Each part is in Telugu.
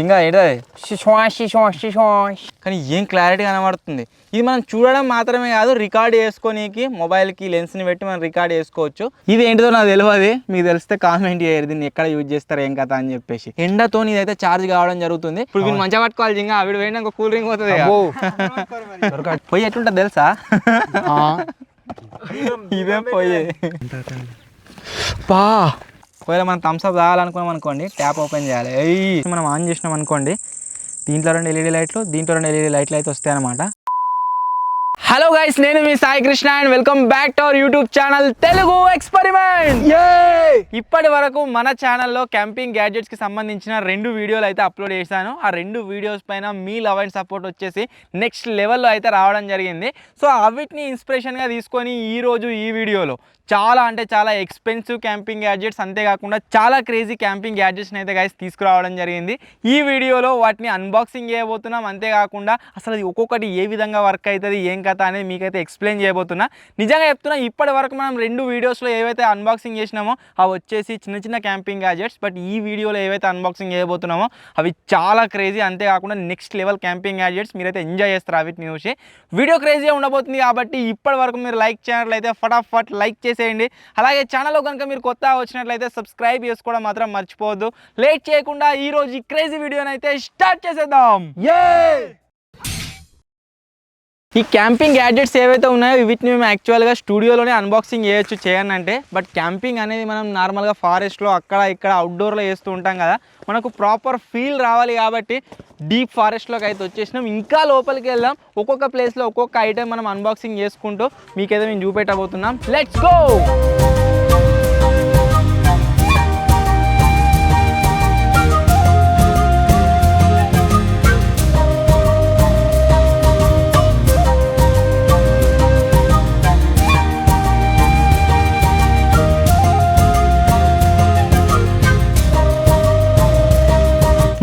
జింగా ఏంటది కానీ ఏం క్లారిటీ కనబడుతుంది. ఇది మనం చూడడం మాత్రమే కాదు, రికార్డ్ చేసుకోనీకి మొబైల్కి లెన్స్ని పెట్టి మనం రికార్డ్ చేసుకోవచ్చు. ఇది ఏంటిదో నాకు తెలియదు, మీకు తెలిస్తే కామెంట్ చేయరు దీన్ని ఎక్కడ యూజ్ చేస్తారు ఏం కథ అని చెప్పేసి. ఎండతో ఇదైతే ఛార్జ్ కావడం జరుగుతుంది. ఇప్పుడు వీళ్ళు మంచిగా పట్టుకోవాలి జింగా, ఆవిడ పోయినా ఇంకో కూల్ డ్రింక్ పోతుంది పోయి ఎట్లుంటుంది తెలుసా? ఇదేం పోయే ఒకవేళ మనం థమ్స్అప్ తాగాలనుకున్నాం అనుకోండి, ట్యాప్ ఓపెన్ చేయాలి. మనం ఆన్ చేసినాం అనుకోండి, దీంట్లో 2 LED లైట్లు, దీంట్లో 2 LED లైట్లు అయితే వస్తాయి అన్నమాట. హలో గైస్, నేను మీ Sai Krishna and welcome back to our YouTube channel Telugu experiment. ఇప్పటి వరకు మన ఛానల్లో క్యాంపింగ్ గ్యాడ్జెట్స్ కి సంబంధించిన 2 వీడియోలు అయితే అప్లోడ్ చేశాను. ఆ 2 వీడియోస్ పైన మీ లవ్ అండ్ సపోర్ట్ వచ్చేసి నెక్స్ట్ లెవెల్లో అయితే రావడం జరిగింది. సో అవిటిని ఇన్స్పిరేషన్గా తీసుకొని ఈరోజు ఈ వీడియోలో చాలా అంటే చాలా ఎక్స్పెన్సివ్ క్యాంపింగ్ గ్యాడ్జెట్స్, అంతేకాకుండా చాలా క్రేజీ క్యాంపింగ్ గ్యాడ్జెట్స్ని అయితే గైస్ తీసుకురావడం జరిగింది. ఈ వీడియోలో వాటిని అన్బాక్సింగ్ చేయబోతున్నాం. అంతేకాకుండా అసలు అది ఒక్కొక్కటి ఏ విధంగా వర్క్ అవుతుంది, ఏం కథ అనేది మీకైతే ఎక్స్ప్లెయిన్ చేయబోతున్నా. నిజంగా చెప్తున్నా, ఇప్పటి వరకు మనం 2 వీడియోస్లో ఏవైతే అన్బాక్సింగ్ చేసినామో అవి వచ్చేసి చిన్న చిన్న క్యాంపింగ్ గ్యాడ్జెట్స్. బట్ ఈ వీడియోలో ఏవైతే అన్బాక్సింగ్ చేయబోతున్నామో అవి చాలా క్రేజీ, అంతేకాకుండా నెక్స్ట్ లెవెల్ క్యాంపింగ్ గ్యాడ్జెట్స్. మీరైతే ఎంజాయ్ చేస్తారు వీటిని చూసి. వీడియో క్రేజీగా ఉండబోతుంది కాబట్టి ఇప్పటి వరకు మీరు లైక్ చేసినట్లయితే ఫటాఫట్ లైక్ చేసేయండి. అలాగే ఛానల్లో కనుక మీరు కొత్త వచ్చినట్లయితే సబ్స్క్రైబ్ చేసుకోవడం మాత్రం మర్చిపోవద్దు. లేట్ చేయకుండా ఈ రోజు ఈ క్రేజీ వీడియోని అయితే స్టార్ట్ చేసేద్దాం. ఈ క్యాంపింగ్ గ్యాడ్జెట్స్ ఏవైతే ఉన్నాయో వీటిని మేము యాక్చువల్గా స్టూడియోలోనే అన్బాక్సింగ్ చేయనంటే, బట్ క్యాంపింగ్ అనేది మనం నార్మల్గా ఫారెస్ట్లో అక్కడ ఇక్కడ అవుట్డోర్లో చేస్తూ ఉంటాం కదా, మనకు ప్రాపర్ ఫీల్ రావాలి కాబట్టి డీప్ ఫారెస్ట్లోకి అయితే వచ్చేసినాం. ఇంకా లోపలికి వెళ్దాం, ఒక్కొక్క ప్లేస్లో ఒక్కొక్క ఐటెం మనం అన్బాక్సింగ్ చేసుకుంటూ మీకైతే మేము చూపెట్టబోతున్నాం. Let's go.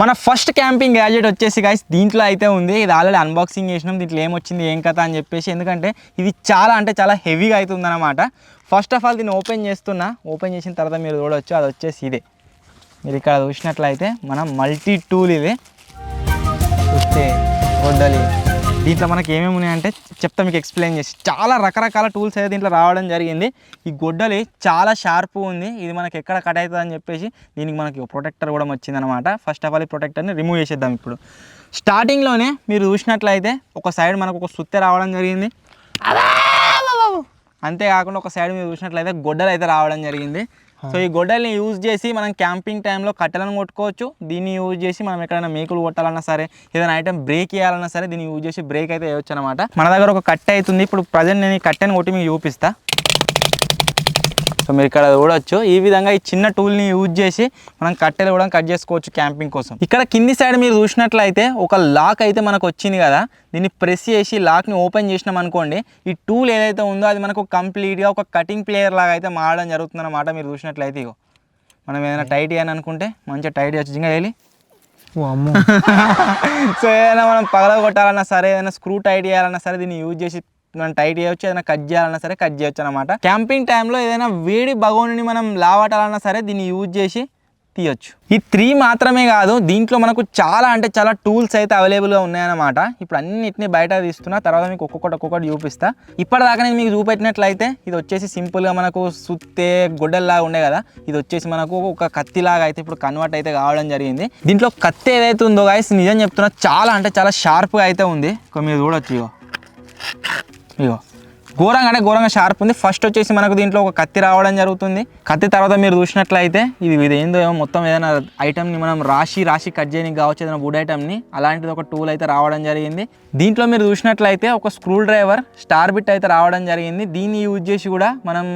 మన ఫస్ట్ క్యాంపింగ్ గ్యాడ్జెట్ వచ్చేసి గైస్ దీంట్లో అయితే ఉంది. ఇది ఆల్రెడీ అన్బాక్సింగ్ చేసినాం. దీంట్లో ఏమొచ్చింది ఏం కథ అని చెప్పేసి, ఎందుకంటే ఇది చాలా అంటే చాలా హెవీగా అవుతుంది అనమాట. ఫస్ట్ ఆఫ్ ఆల్ దీన్ని ఓపెన్ చేస్తున్నా. ఓపెన్ చేసిన తర్వాత మీరు చూడవచ్చు, అది వచ్చేసి ఇదే. మీరు ఇక్కడ చూసినట్లయితే మన మల్టీ టూల్ ఇది. చూస్తే గొడ్డలి, దీంట్లో మనకి ఏమేమి ఉన్నాయంటే చెప్తా మీకు ఎక్స్ప్లెయిన్ చేసి. చాలా రకరకాల టూల్స్ అయితే దీంట్లో రావడం జరిగింది. ఈ గొడ్డలి చాలా షార్ప్ ఉంది, ఇది మనకి ఎక్కడ కట్ అవుతుంది అని చెప్పేసి దీనికి మనకి ప్రొటెక్టర్ కూడా వచ్చిందనమాట. ఫస్ట్ ఆఫ్ ఆల్ ఈ ప్రొటెక్టర్ని రిమూవ్ చేసేద్దాం. ఇప్పుడు స్టార్టింగ్లోనే మీరు చూసినట్లయితే ఒక సైడ్ మనకు ఒక సుత్తె రావడం జరిగింది. అంతేకాకుండా ఒక సైడ్ మీరు చూసినట్లయితే గొడ్డలు అయితే రావడం జరిగింది. సో ఈ గొడ్డల్ని యూజ్ చేసి మనం క్యాంపింగ్ టైంలో కట్టెలను కొట్టుకోవచ్చు. దీన్ని యూజ్ చేసి మనం ఎక్కడైనా మేకులు కొట్టాలన్నా సరే, ఏదైనా ఐటమ్ బ్రేక్ చేయాలన్నా సరే దీన్ని యూజ్ చేసి బ్రేక్ అయితే వేయవచ్చు అనమాట. మన దగ్గర ఒక కట్టె అవుతుంది. ఇప్పుడు ప్రజెంట్ నేను ఈ కట్టెను కొట్టి మీకు చూపిస్తా. సో మీరు ఇక్కడ చూడవచ్చు, ఈ విధంగా ఈ చిన్న టూల్ని యూజ్ చేసి మనం కట్టెలు కూడా కట్ చేసుకోవచ్చు క్యాంపింగ్ కోసం. ఇక్కడ కింది సైడ్ మీరు చూసినట్లయితే ఒక లాక్ అయితే మనకు వచ్చింది కదా, దీన్ని ప్రెస్ చేసి లాక్ని ఓపెన్ చేసినాం అనుకోండి, ఈ టూల్ ఏదైతే ఉందో అది మనకు కంప్లీట్గా ఒక కటింగ్ ప్లేయర్ లాగా అయితే మారడం జరుగుతుంది అనమాట. మీరు చూసినట్లయితే ఇగో మనం ఏదైనా టైట్ చేయని అనుకుంటే మంచిగా టైట్ వచ్చి వెళ్ళి సో ఏదైనా మనం పగల కొట్టాలన్నా సరే, ఏదైనా స్క్రూ టైట్ చేయాలన్నా సరే దీన్ని యూజ్ చేసి మనం టైట్ చేయవచ్చు. ఏదైనా కట్ చేయాలన్నా సరే కట్ చేయొచ్చు అనమాట. క్యాంపింగ్ టైంలో ఏదైనా వేడి బగోనిని మనం లావటాలన్నా సరే దీన్ని యూజ్ చేసి తీయొచ్చు. ఈ 3 మాత్రమే కాదు, దీంట్లో మనకు చాలా అంటే చాలా టూల్స్ అయితే అవైలబుల్గా ఉన్నాయన్నమాట. ఇప్పుడు అన్నిటిని బయట తీస్తున్నా, తర్వాత మీకు ఒక్కొక్కటి చూపిస్తా. ఇప్పటిదాకా నేను మీకు చూపెట్టినట్లయితే ఇది వచ్చేసి సింపుల్గా మనకు సుత్తే గొడ్డల్లాగా ఉండే కదా, ఇది వచ్చేసి మనకు ఒక కత్తిలాగా అయితే ఇప్పుడు కన్వర్ట్ అయితే కావడం జరిగింది. దీంట్లో కత్తి ఏదైతే ఉందో గైస్ నిజం చెప్తున్నా చాలా అంటే చాలా షార్ప్గా అయితే ఉంది. మీరు చూడొచ్చు, ఇగో ఘోరంగా షార్ప్ ఉంది. ఫస్ట్ వచ్చేసి మనకు దీంట్లో ఒక కత్తి రావడం జరుగుతుంది. కత్తి తర్వాత మీరు చూసినట్లయితే ఇది ఏందో మొత్తం ఏదైనా ఐటమ్ని మనం రాసి కట్ చేయడానికి కావచ్చు, ఏదైనా వుడ్ ఐటమ్ని, అలాంటిది ఒక టూల్ అయితే రావడం జరిగింది. దీంట్లో మీరు చూసినట్లయితే ఒక స్క్రూ డ్రైవర్ స్టార్ బిట్ అయితే రావడం జరిగింది. దీన్ని యూజ్ చేసి కూడా మనం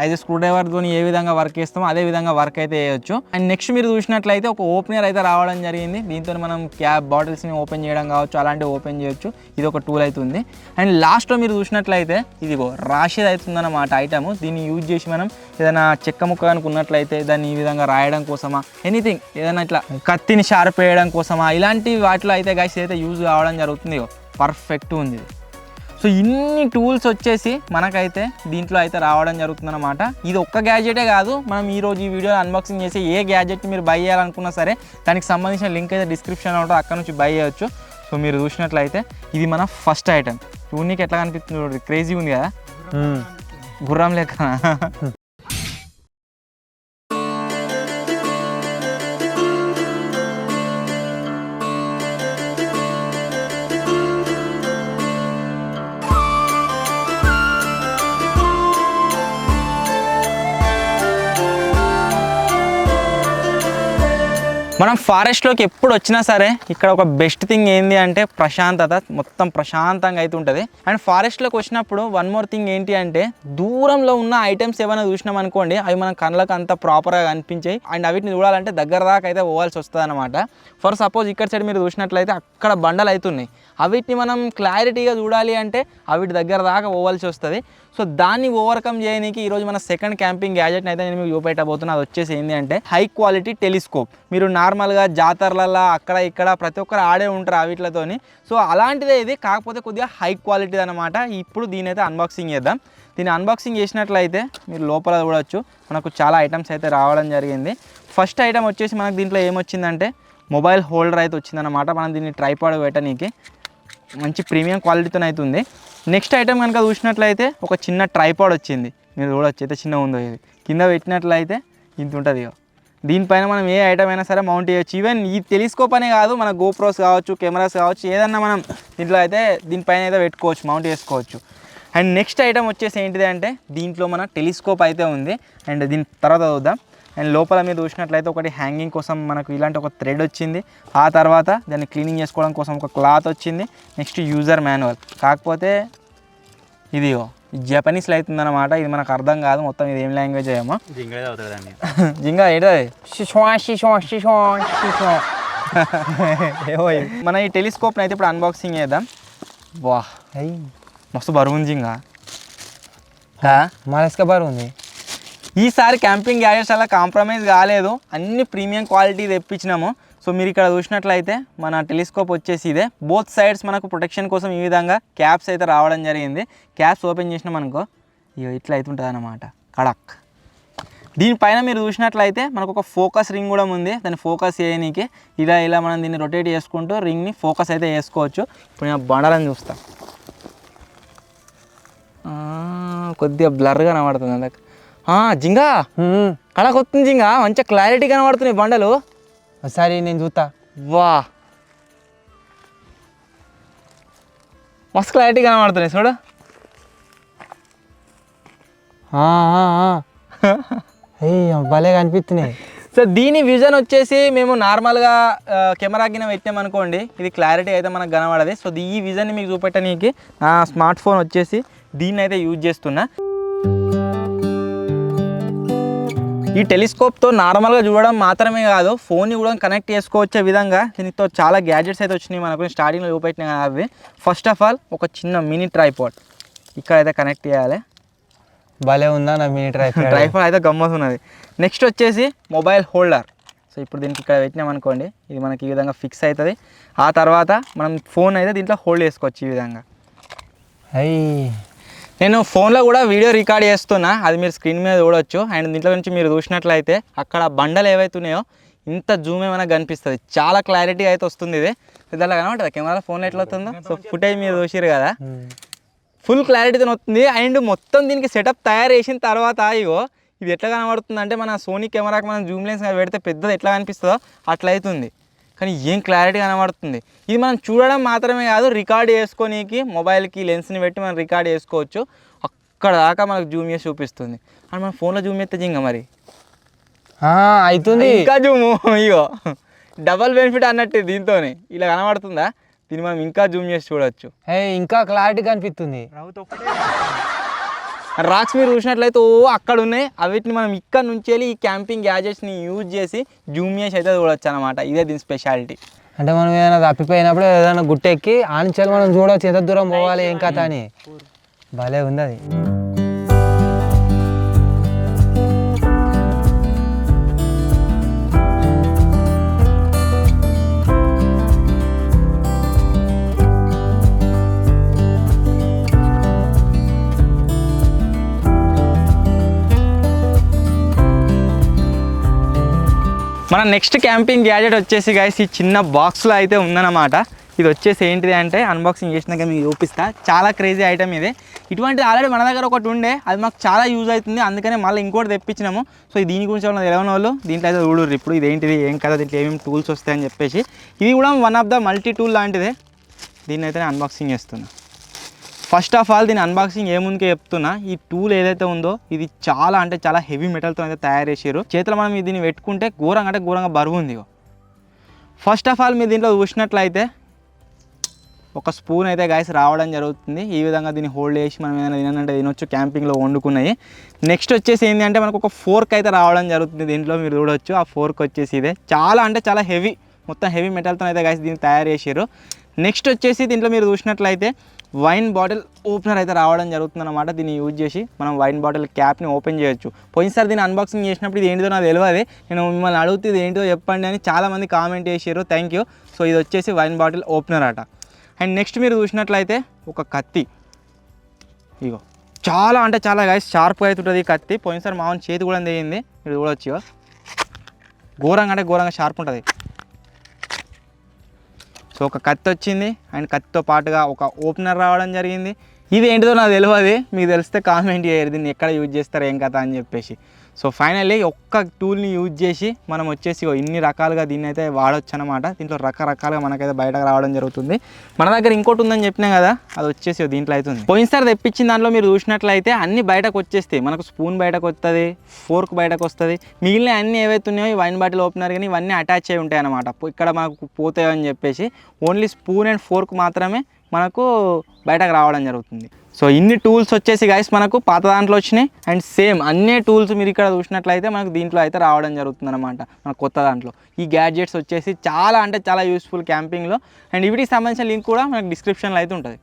యాజ్ స్క్రూ డ్రైవర్తో ఏ విధంగా వర్క్ చేస్తామో అదే విధంగా వర్క్ అయితే చేయొచ్చు. అండ్ నెక్స్ట్ మీరు చూసినట్లయితే ఒక ఓపెనర్ అయితే రావడం జరిగింది. దీంతో మనం క్యాప్ బాటిల్స్ని ఓపెన్ చేయడం కావచ్చు, అలాంటివి ఓపెన్ చేయొచ్చు. ఇది ఒక టూల్ అయితే ఉంది. అండ్ లాస్ట్లో మీరు చూసినట్లయితే ఇదిగో రాషేది అవుతుందన్నమాట ఐటమ్. దీన్ని యూజ్ చేసి మనం ఏదైనా చెక్క ముక్క అనుకున్నట్లయితే దాన్ని ఈ విధంగా రాయడం కోసమా, ఎనీథింగ్ ఏదైనా ఇట్లా కత్తిని షార్ప్ వేయడం కోసమా, ఇలాంటి వాటిలో అయితే గైస్ అయితే యూజ్ కావడం జరుగుతుంది. పర్ఫెక్ట్ ఉంది. సో ఇన్ని టూల్స్ వచ్చేసి మనకైతే దీంట్లో అయితే రావడం జరుగుతుందన్నమాట. ఇది ఒక్క గ్యాడ్జెటే కాదు, మనం ఈరోజు ఈ వీడియోలో అన్బాక్సింగ్ చేసి ఏ గ్యాడ్జెట్ని మీరు బై చేయాలనుకున్నా సరే దానికి సంబంధించిన లింక్ అయితే డిస్క్రిప్షన్లో ఉంటుంది, అక్కడ నుంచి బై చేయొచ్చు. సో మీరు చూసినట్లయితే ఇది మన ఫస్ట్ ఐటమ్. చూడనీకి ఎట్లా కనిపిస్తుంది చూడండి, క్రేజీ ఉంది కదా, గుర్రం లెక్క. మనం ఫారెస్ట్లోకి ఎప్పుడు వచ్చినా సరే ఇక్కడ ఒక బెస్ట్ థింగ్ ఏంటి అంటే ప్రశాంతత, మొత్తం ప్రశాంతంగా అయితే ఉంటుంది. అండ్ ఫారెస్ట్లోకి వచ్చినప్పుడు వన్ మోర్ థింగ్ ఏంటి అంటే దూరంలో ఉన్న ఐటమ్స్ ఏమైనా చూసినాం అనుకోండి, అవి మన కళ్ళకు అంత ప్రాపర్గా కనిపించాయి. అండ్ అవిటిని చూడాలంటే దగ్గర దాకా అయితే పోవాల్సి వస్తుంది అనమాట. ఫర్ సపోజ్ ఇక్కడ సైడ్ మీరు చూసినట్లయితే అక్కడ బండలు అవుతున్నాయి, అవిటిని మనం క్లారిటీగా చూడాలి అంటే అవిటి దగ్గర దాకా పోవాల్సి వస్తుంది. సో దాన్ని ఓవర్కమ్ చేయడానికి ఈరోజు మన సెకండ్ క్యాంపింగ్ గ్యాజెట్ని అయితే నేను మీకు చూపెట్టబోతున్నా. అది వచ్చేసి ఏంటి అంటే హై క్వాలిటీ టెలిస్కోప్. మీరు నార్మల్గా జాతరలలో అక్కడ ఇక్కడ ప్రతి ఒక్కరు ఆడే ఉంటారు వీటితోని. సో అలాంటిదే ఇది, కాకపోతే కొద్దిగా హై క్వాలిటీ అనమాట. ఇప్పుడు దీని అయితే అన్బాక్సింగ్ చేద్దాం. దీన్ని అన్బాక్సింగ్ చేసినట్లయితే మీరు లోపల చూడవచ్చు మనకు చాలా ఐటమ్స్ అయితే రావడం జరిగింది. ఫస్ట్ ఐటమ్ వచ్చేసి మనకు దీంట్లో ఏమొచ్చిందంటే మొబైల్ హోల్డర్ అయితే వచ్చిందనమాట. మనం దీన్ని ట్రైపాడ్ పెట్టనీకి మంచి ప్రీమియం క్వాలిటీతో అయితే ఉంది. నెక్స్ట్ ఐటమ్ కనుక చూసినట్లయితే ఒక చిన్న ట్రైపాడ్ వచ్చింది, మీరు చూడవచ్చు అయితే చిన్న ఉందో. ఇది కింద పెట్టినట్లయితే ఇంత ఉంటుంది. దీనిపైన మనం ఏ ఐటమ్ అయినా సరే మౌంట్ చేయొచ్చు. ఈవెన్ ఈ టెలిస్కోప్ అనే కాదు, మన గోప్రోస్ కావచ్చు, కెమెరాస్ కావచ్చు, ఏదన్నా మనం దీంట్లో అయితే దీనిపైన అయితే పెట్టుకోవచ్చు, మౌంట్ చేసుకోవచ్చు. అండ్ నెక్స్ట్ ఐటమ్ వచ్చేసి ఏంటిది అంటే దీంట్లో మన టెలిస్కోప్ అయితే ఉంది. అండ్ దీని తర్వాత చూద్దాం. అండ్ లోపల మీరు చూసినట్లయితే ఒకటి హ్యాంగింగ్ కోసం మనకు ఇలాంటి ఒక థ్రెడ్ వచ్చింది. ఆ తర్వాత దాన్ని క్లీనింగ్ చేసుకోవడం కోసం ఒక క్లాత్ వచ్చింది. Next user manual. కాకపోతే ఇది జపనీస్లో అవుతుందన్నమాట, ఇది మనకు అర్థం కాదు మొత్తం. ఇది ఏం లాంగ్వేజ్ ఏమో, జింగా ఏంటది మన ఈ టెలిస్కోప్ని అయితే ఇప్పుడు అన్బాక్సింగ్ చేద్దాం. వా మస్తు బరువు ఉంది జింగా, మనసుగా బరువు ఉంది. ఈసారి క్యాంపింగ్ గ్యాజెట్స్ అలా కాంప్రమైజ్ కాలేదు, అన్ని ప్రీమియం క్వాలిటీ తెప్పించినాము. సో మీరు ఇక్కడ చూసినట్లయితే మన టెలిస్కోప్ వచ్చేసి ఇదే. బోత్ సైడ్స్ మనకు ప్రొటెక్షన్ కోసం ఈ విధంగా క్యాప్స్ అయితే రావడం జరిగింది. క్యాప్స్ ఓపెన్ చేసినాం అనుకో ఇట్లా అవుతుంటుంది అన్నమాట, కడక్. దీనిపైన మీరు చూసినట్లయితే మనకు ఒక ఫోకస్ రింగ్ కూడా ఉంది. దాన్ని ఫోకస్ చేయనీకి ఇలా మనం దీన్ని రొటేట్ చేసుకుంటూ రింగ్ని ఫోకస్ అయితే చేసుకోవచ్చు. ఇప్పుడు నేను బండలని చూస్తా, కొద్దిగా బ్లర్గా కనబడుతుంది అందుకు. జింగా కడక్ వస్తుంది జింగా, మంచిగా క్లారిటీ కనబడుతున్నాయి బండలు. ఒకసారి నేను చూస్తా. వా మస్తు క్లారిటీ కనబడుతున్నాయి చూడు. భలే కనిపిస్తున్నాయి. సో దీని విజన్ వచ్చేసి మేము నార్మల్గా కెమెరా కింద పెట్టామనుకోండి, ఇది క్లారిటీ అయితే మనకు కనబడదు. సో ఈ విజన్ని మీకు చూపెట్టడానికి నా స్మార్ట్ ఫోన్ వచ్చేసి దీన్ని అయితే యూజ్ చేస్తున్నా. ఈ టెలిస్కోప్తో నార్మల్గా చూడడం మాత్రమే కాదు, ఫోన్ని కూడా కనెక్ట్ చేసుకోవచ్చే విధంగా దీనితో చాలా గ్యాడ్జెట్స్ అయితే వచ్చినాయి మనకు. స్టార్టింగ్లో చూపెట్టినాయి అవి. ఫస్ట్ ఆఫ్ ఆల్ ఒక చిన్న మినీ ట్రైపాడ్ ఇక్కడైతే కనెక్ట్ చేయాలి. భలే ఉందా నా మినీ ట్రైపాడ్ అయితే గమ్మత్ ఉన్నది. నెక్స్ట్ వచ్చేసి మొబైల్ హోల్డర్. సో ఇప్పుడు దీనికి ఇక్కడ పెట్టినామనుకోండి, ఇది మనకి ఈ విధంగా ఫిక్స్ అవుతుంది. ఆ తర్వాత మనం ఫోన్ అయితే దీంట్లో హోల్డ్ చేసుకోవచ్చు ఈ విధంగా. నేను ఫోన్లో కూడా వీడియో రికార్డ్ చేస్తున్నా, అది మీరు స్క్రీన్ మీద చూడవచ్చు. అండ్ దీంట్లో నుంచి మీరు చూసినట్లయితే అక్కడ బండలు ఏవైతున్నాయో ఇంత జూమ్ ఏమైనా కనిపిస్తుంది, చాలా క్లారిటీ అయితే వస్తుంది. ఇది దాంట్లో కనబడుతుంది కెమెరా, ఫోన్లో ఎట్లా వస్తుందో. సో ఫుటేజ్ మీరు చూసిరు కదా, ఫుల్ క్లారిటీతో వస్తుంది. అండ్ మొత్తం దీనికి సెటప్ తయారు చేసిన తర్వాత ఇది ఎట్లా కనబడుతుంది అంటే మన సోనీ కెమెరాకి మనం జూమ్ లెన్స్ పెడితే పెద్దది ఎట్లా కనిపిస్తుందో అట్లా అవుతుంది. కానీ ఏం క్లారిటీ కనబడుతుంది. ఇది మనం చూడడం మాత్రమే కాదు, రికార్డ్ చేసుకోనీకి మొబైల్కి లెన్స్ని పెట్టి మనం రికార్డ్ చేసుకోవచ్చు. అక్కడ దాకా మనకు జూమ్ చేసి చూపిస్తుంది. అండ్ మన ఫోన్లో జూమ్ చేస్తే జింగా మరి అవుతుంది ఇంకా జూమ్. డబల్ బెనిఫిట్ అన్నట్టు దీంతో ఇలా కనబడుతుందా, దీన్ని మనం ఇంకా జూమ్ చేసి చూడవచ్చు. ఇంకా క్లారిటీ కనిపిస్తుంది. రాక్స్ మీరు చూసినట్లయితే అక్కడ ఉన్నాయి, వీటిని మనం ఇక్కడ నుంచి వెళ్ళి ఈ క్యాంపింగ్ గ్యాజెట్స్ని యూజ్ చేసి జూమ్ చేసి అయితే చూడవచ్చు అనమాట. ఇదే దీని స్పెషాలిటీ. అంటే మనం ఏదైనా తప్పిపోయినప్పుడు ఏదైనా గుట్టెక్కి ఆనించాలి, మనం చూడవచ్చు ఎంత దూరం పోవాలి ఏం కథ అని. భలే ఉంది అది. మన నెక్స్ట్ క్యాంపింగ్ గ్యాజెట్ వచ్చేసి గైస్ ఈ చిన్న బాక్స్లో అయితే ఉందన్నమాట. ఇది వచ్చేసి ఏంటిది అంటే అన్బాక్సింగ్ చేసినాక మీకు చూపిస్తా. చాలా క్రేజీ ఐటమ్ ఇది. ఇటువంటి ఆల్రెడీ మన దగ్గర ఒకటి ఉండే, అది మాకు చాలా యూజ్ అవుతుంది, అందుకనే మళ్ళీ ఇంకోటి తెప్పించినాము. సో దీని గురించి ఏమైనా తెలియని వాళ్ళు దీంట్లో అయితే చూడరు ఇప్పుడు ఇదేంటిది ఏం కదా, దీంట్లో ఏమేమి టూల్స్ వస్తాయని చెప్పేసి. ఇది కూడా one of the multi tool లాంటిదే. దీన్ని అయితే నేను అన్బాక్సింగ్ చేస్తున్నా. ఫస్ట్ ఆఫ్ ఆల్ దీని అన్బాక్సింగ్ ఏముందుకే చెప్తున్నా, ఈ టూల్ ఏదైతే ఉందో ఇది చాలా అంటే చాలా హెవీ మెటల్తో అయితే తయారు చేసారు. చేతిలో మనం దీన్ని పెట్టుకుంటే ఘోరంగా అంటే ఘోరంగా బరువు ఉంది. ఫస్ట్ ఆఫ్ ఆల్ మీరు దీంట్లో చూసినట్లయితే ఒక స్పూన్ అయితే గాయస్ రావడం జరుగుతుంది. ఈ విధంగా దీన్ని హోల్డ్ చేసి మనం ఏదైనా తినాలంటే తినొచ్చు, క్యాంపింగ్లో వండుకున్నాయి. నెక్స్ట్ వచ్చేసి ఏంటి అంటే మనకు ఒక ఫోర్క్ అయితే రావడం జరుగుతుంది. దీంట్లో మీరు చూడవచ్చు ఆ ఫోర్క్ వచ్చేసి ఇదే. చాలా అంటే చాలా హెవీ, మొత్తం హెవీ మెటల్తో అయితే గాయస్ దీన్ని తయారు చేసారు. నెక్స్ట్ వచ్చేసి దీంట్లో మీరు చూసినట్లయితే వైన్ బాటిల్ ఓపెనర్ అయితే రావడం జరుగుతుంది అనమాట. దీన్ని యూజ్ చేసి మనం వైన్ బాటిల్ క్యాప్ని ఓపెన్ చేయొచ్చు. పోయినసారి దీన్ని అన్బాక్సింగ్ చేసినప్పుడు ఇది ఏంటిదో నాకు తెలియదు, నేను మిమ్మల్ని అడుగుతూ ఇది ఏంటో చెప్పండి అని చాలామంది కామెంట్ చేసారు. Thank you. సో ఇది వచ్చేసి వైన్ బాటిల్ ఓపెనర్ అట. అండ్ నెక్స్ట్ మీరు చూసినట్లయితే ఒక కత్తి, ఇగో చాలా అంటే చాలా గైస్ షార్ప్గా అవుతుంటుంది ఈ కత్తి. పోయినసారి మామూలు చేతి కూడా తెగింది, మీరు చూడవచ్చు. ఘోరంగా అంటే ఘోరంగా షార్ప్ ఉంటుంది. సో ఒక కత్తి వచ్చింది అండ్ కత్తితో పాటుగా ఒక ఓపెనర్ రావడం జరిగింది. ఇది ఏంటిదో నాకు తెలియదు, మీకు తెలిస్తే కామెంట్ చేయరు దీన్ని ఎక్కడ యూజ్ చేస్తారు ఏం కథ అని చెప్పేసి. సో ఫైనల్లీ ఒక్క టూల్ని యూజ్ చేసి మనం వచ్చేసి ఇన్ని రకాలుగా దీన్ని అయితే వాడవచ్చు అనమాట. దీంట్లో రకరకాలుగా మనకైతే బయటకు రావడం జరుగుతుంది. మన దగ్గర ఇంకోటి ఉందని చెప్పినా కదా, అది వచ్చేసి దీంట్లో అవుతుంది. పోయినసారి తెప్పించిన దాంట్లో మీరు చూసినట్లయితే అన్ని బయటకు వచ్చేస్తాయి. మనకు స్పూన్ బయటకు వస్తుంది, ఫోర్క్ బయటకు వస్తుంది, మిగిలిన అన్ని ఏవైతే ఉన్నాయో వైన్ బాటిల్ ఓపెనర్ కానీ ఇవన్నీ అటాచ్ అయి ఉంటాయి అనమాట. ఇక్కడ మనకు పోతాయో అని చెప్పేసి ఓన్లీ స్పూన్ అండ్ ఫోర్క్ మాత్రమే మనకు బయటకు రావడం జరుగుతుంది. సో ఇన్ని టూల్స్ వచ్చేసి గైస్ మనకు పాత దాంట్లో వచ్చినాయి అండ్ సేమ్ అన్ని టూల్స్ మీరు ఇక్కడ చూసినట్లయితే మనకు దీంట్లో అయితే రావడం జరుగుతుంది అనమాట. మన కొత్త దాంట్లో ఈ గ్యాడ్జెట్స్ వచ్చేసి చాలా అంటే చాలా యూస్ఫుల్ క్యాంపింగ్లో. అండ్ వీటికి సంబంధించిన లింక్ కూడా మనకు డిస్క్రిప్షన్లో అయితే ఉంటుంది.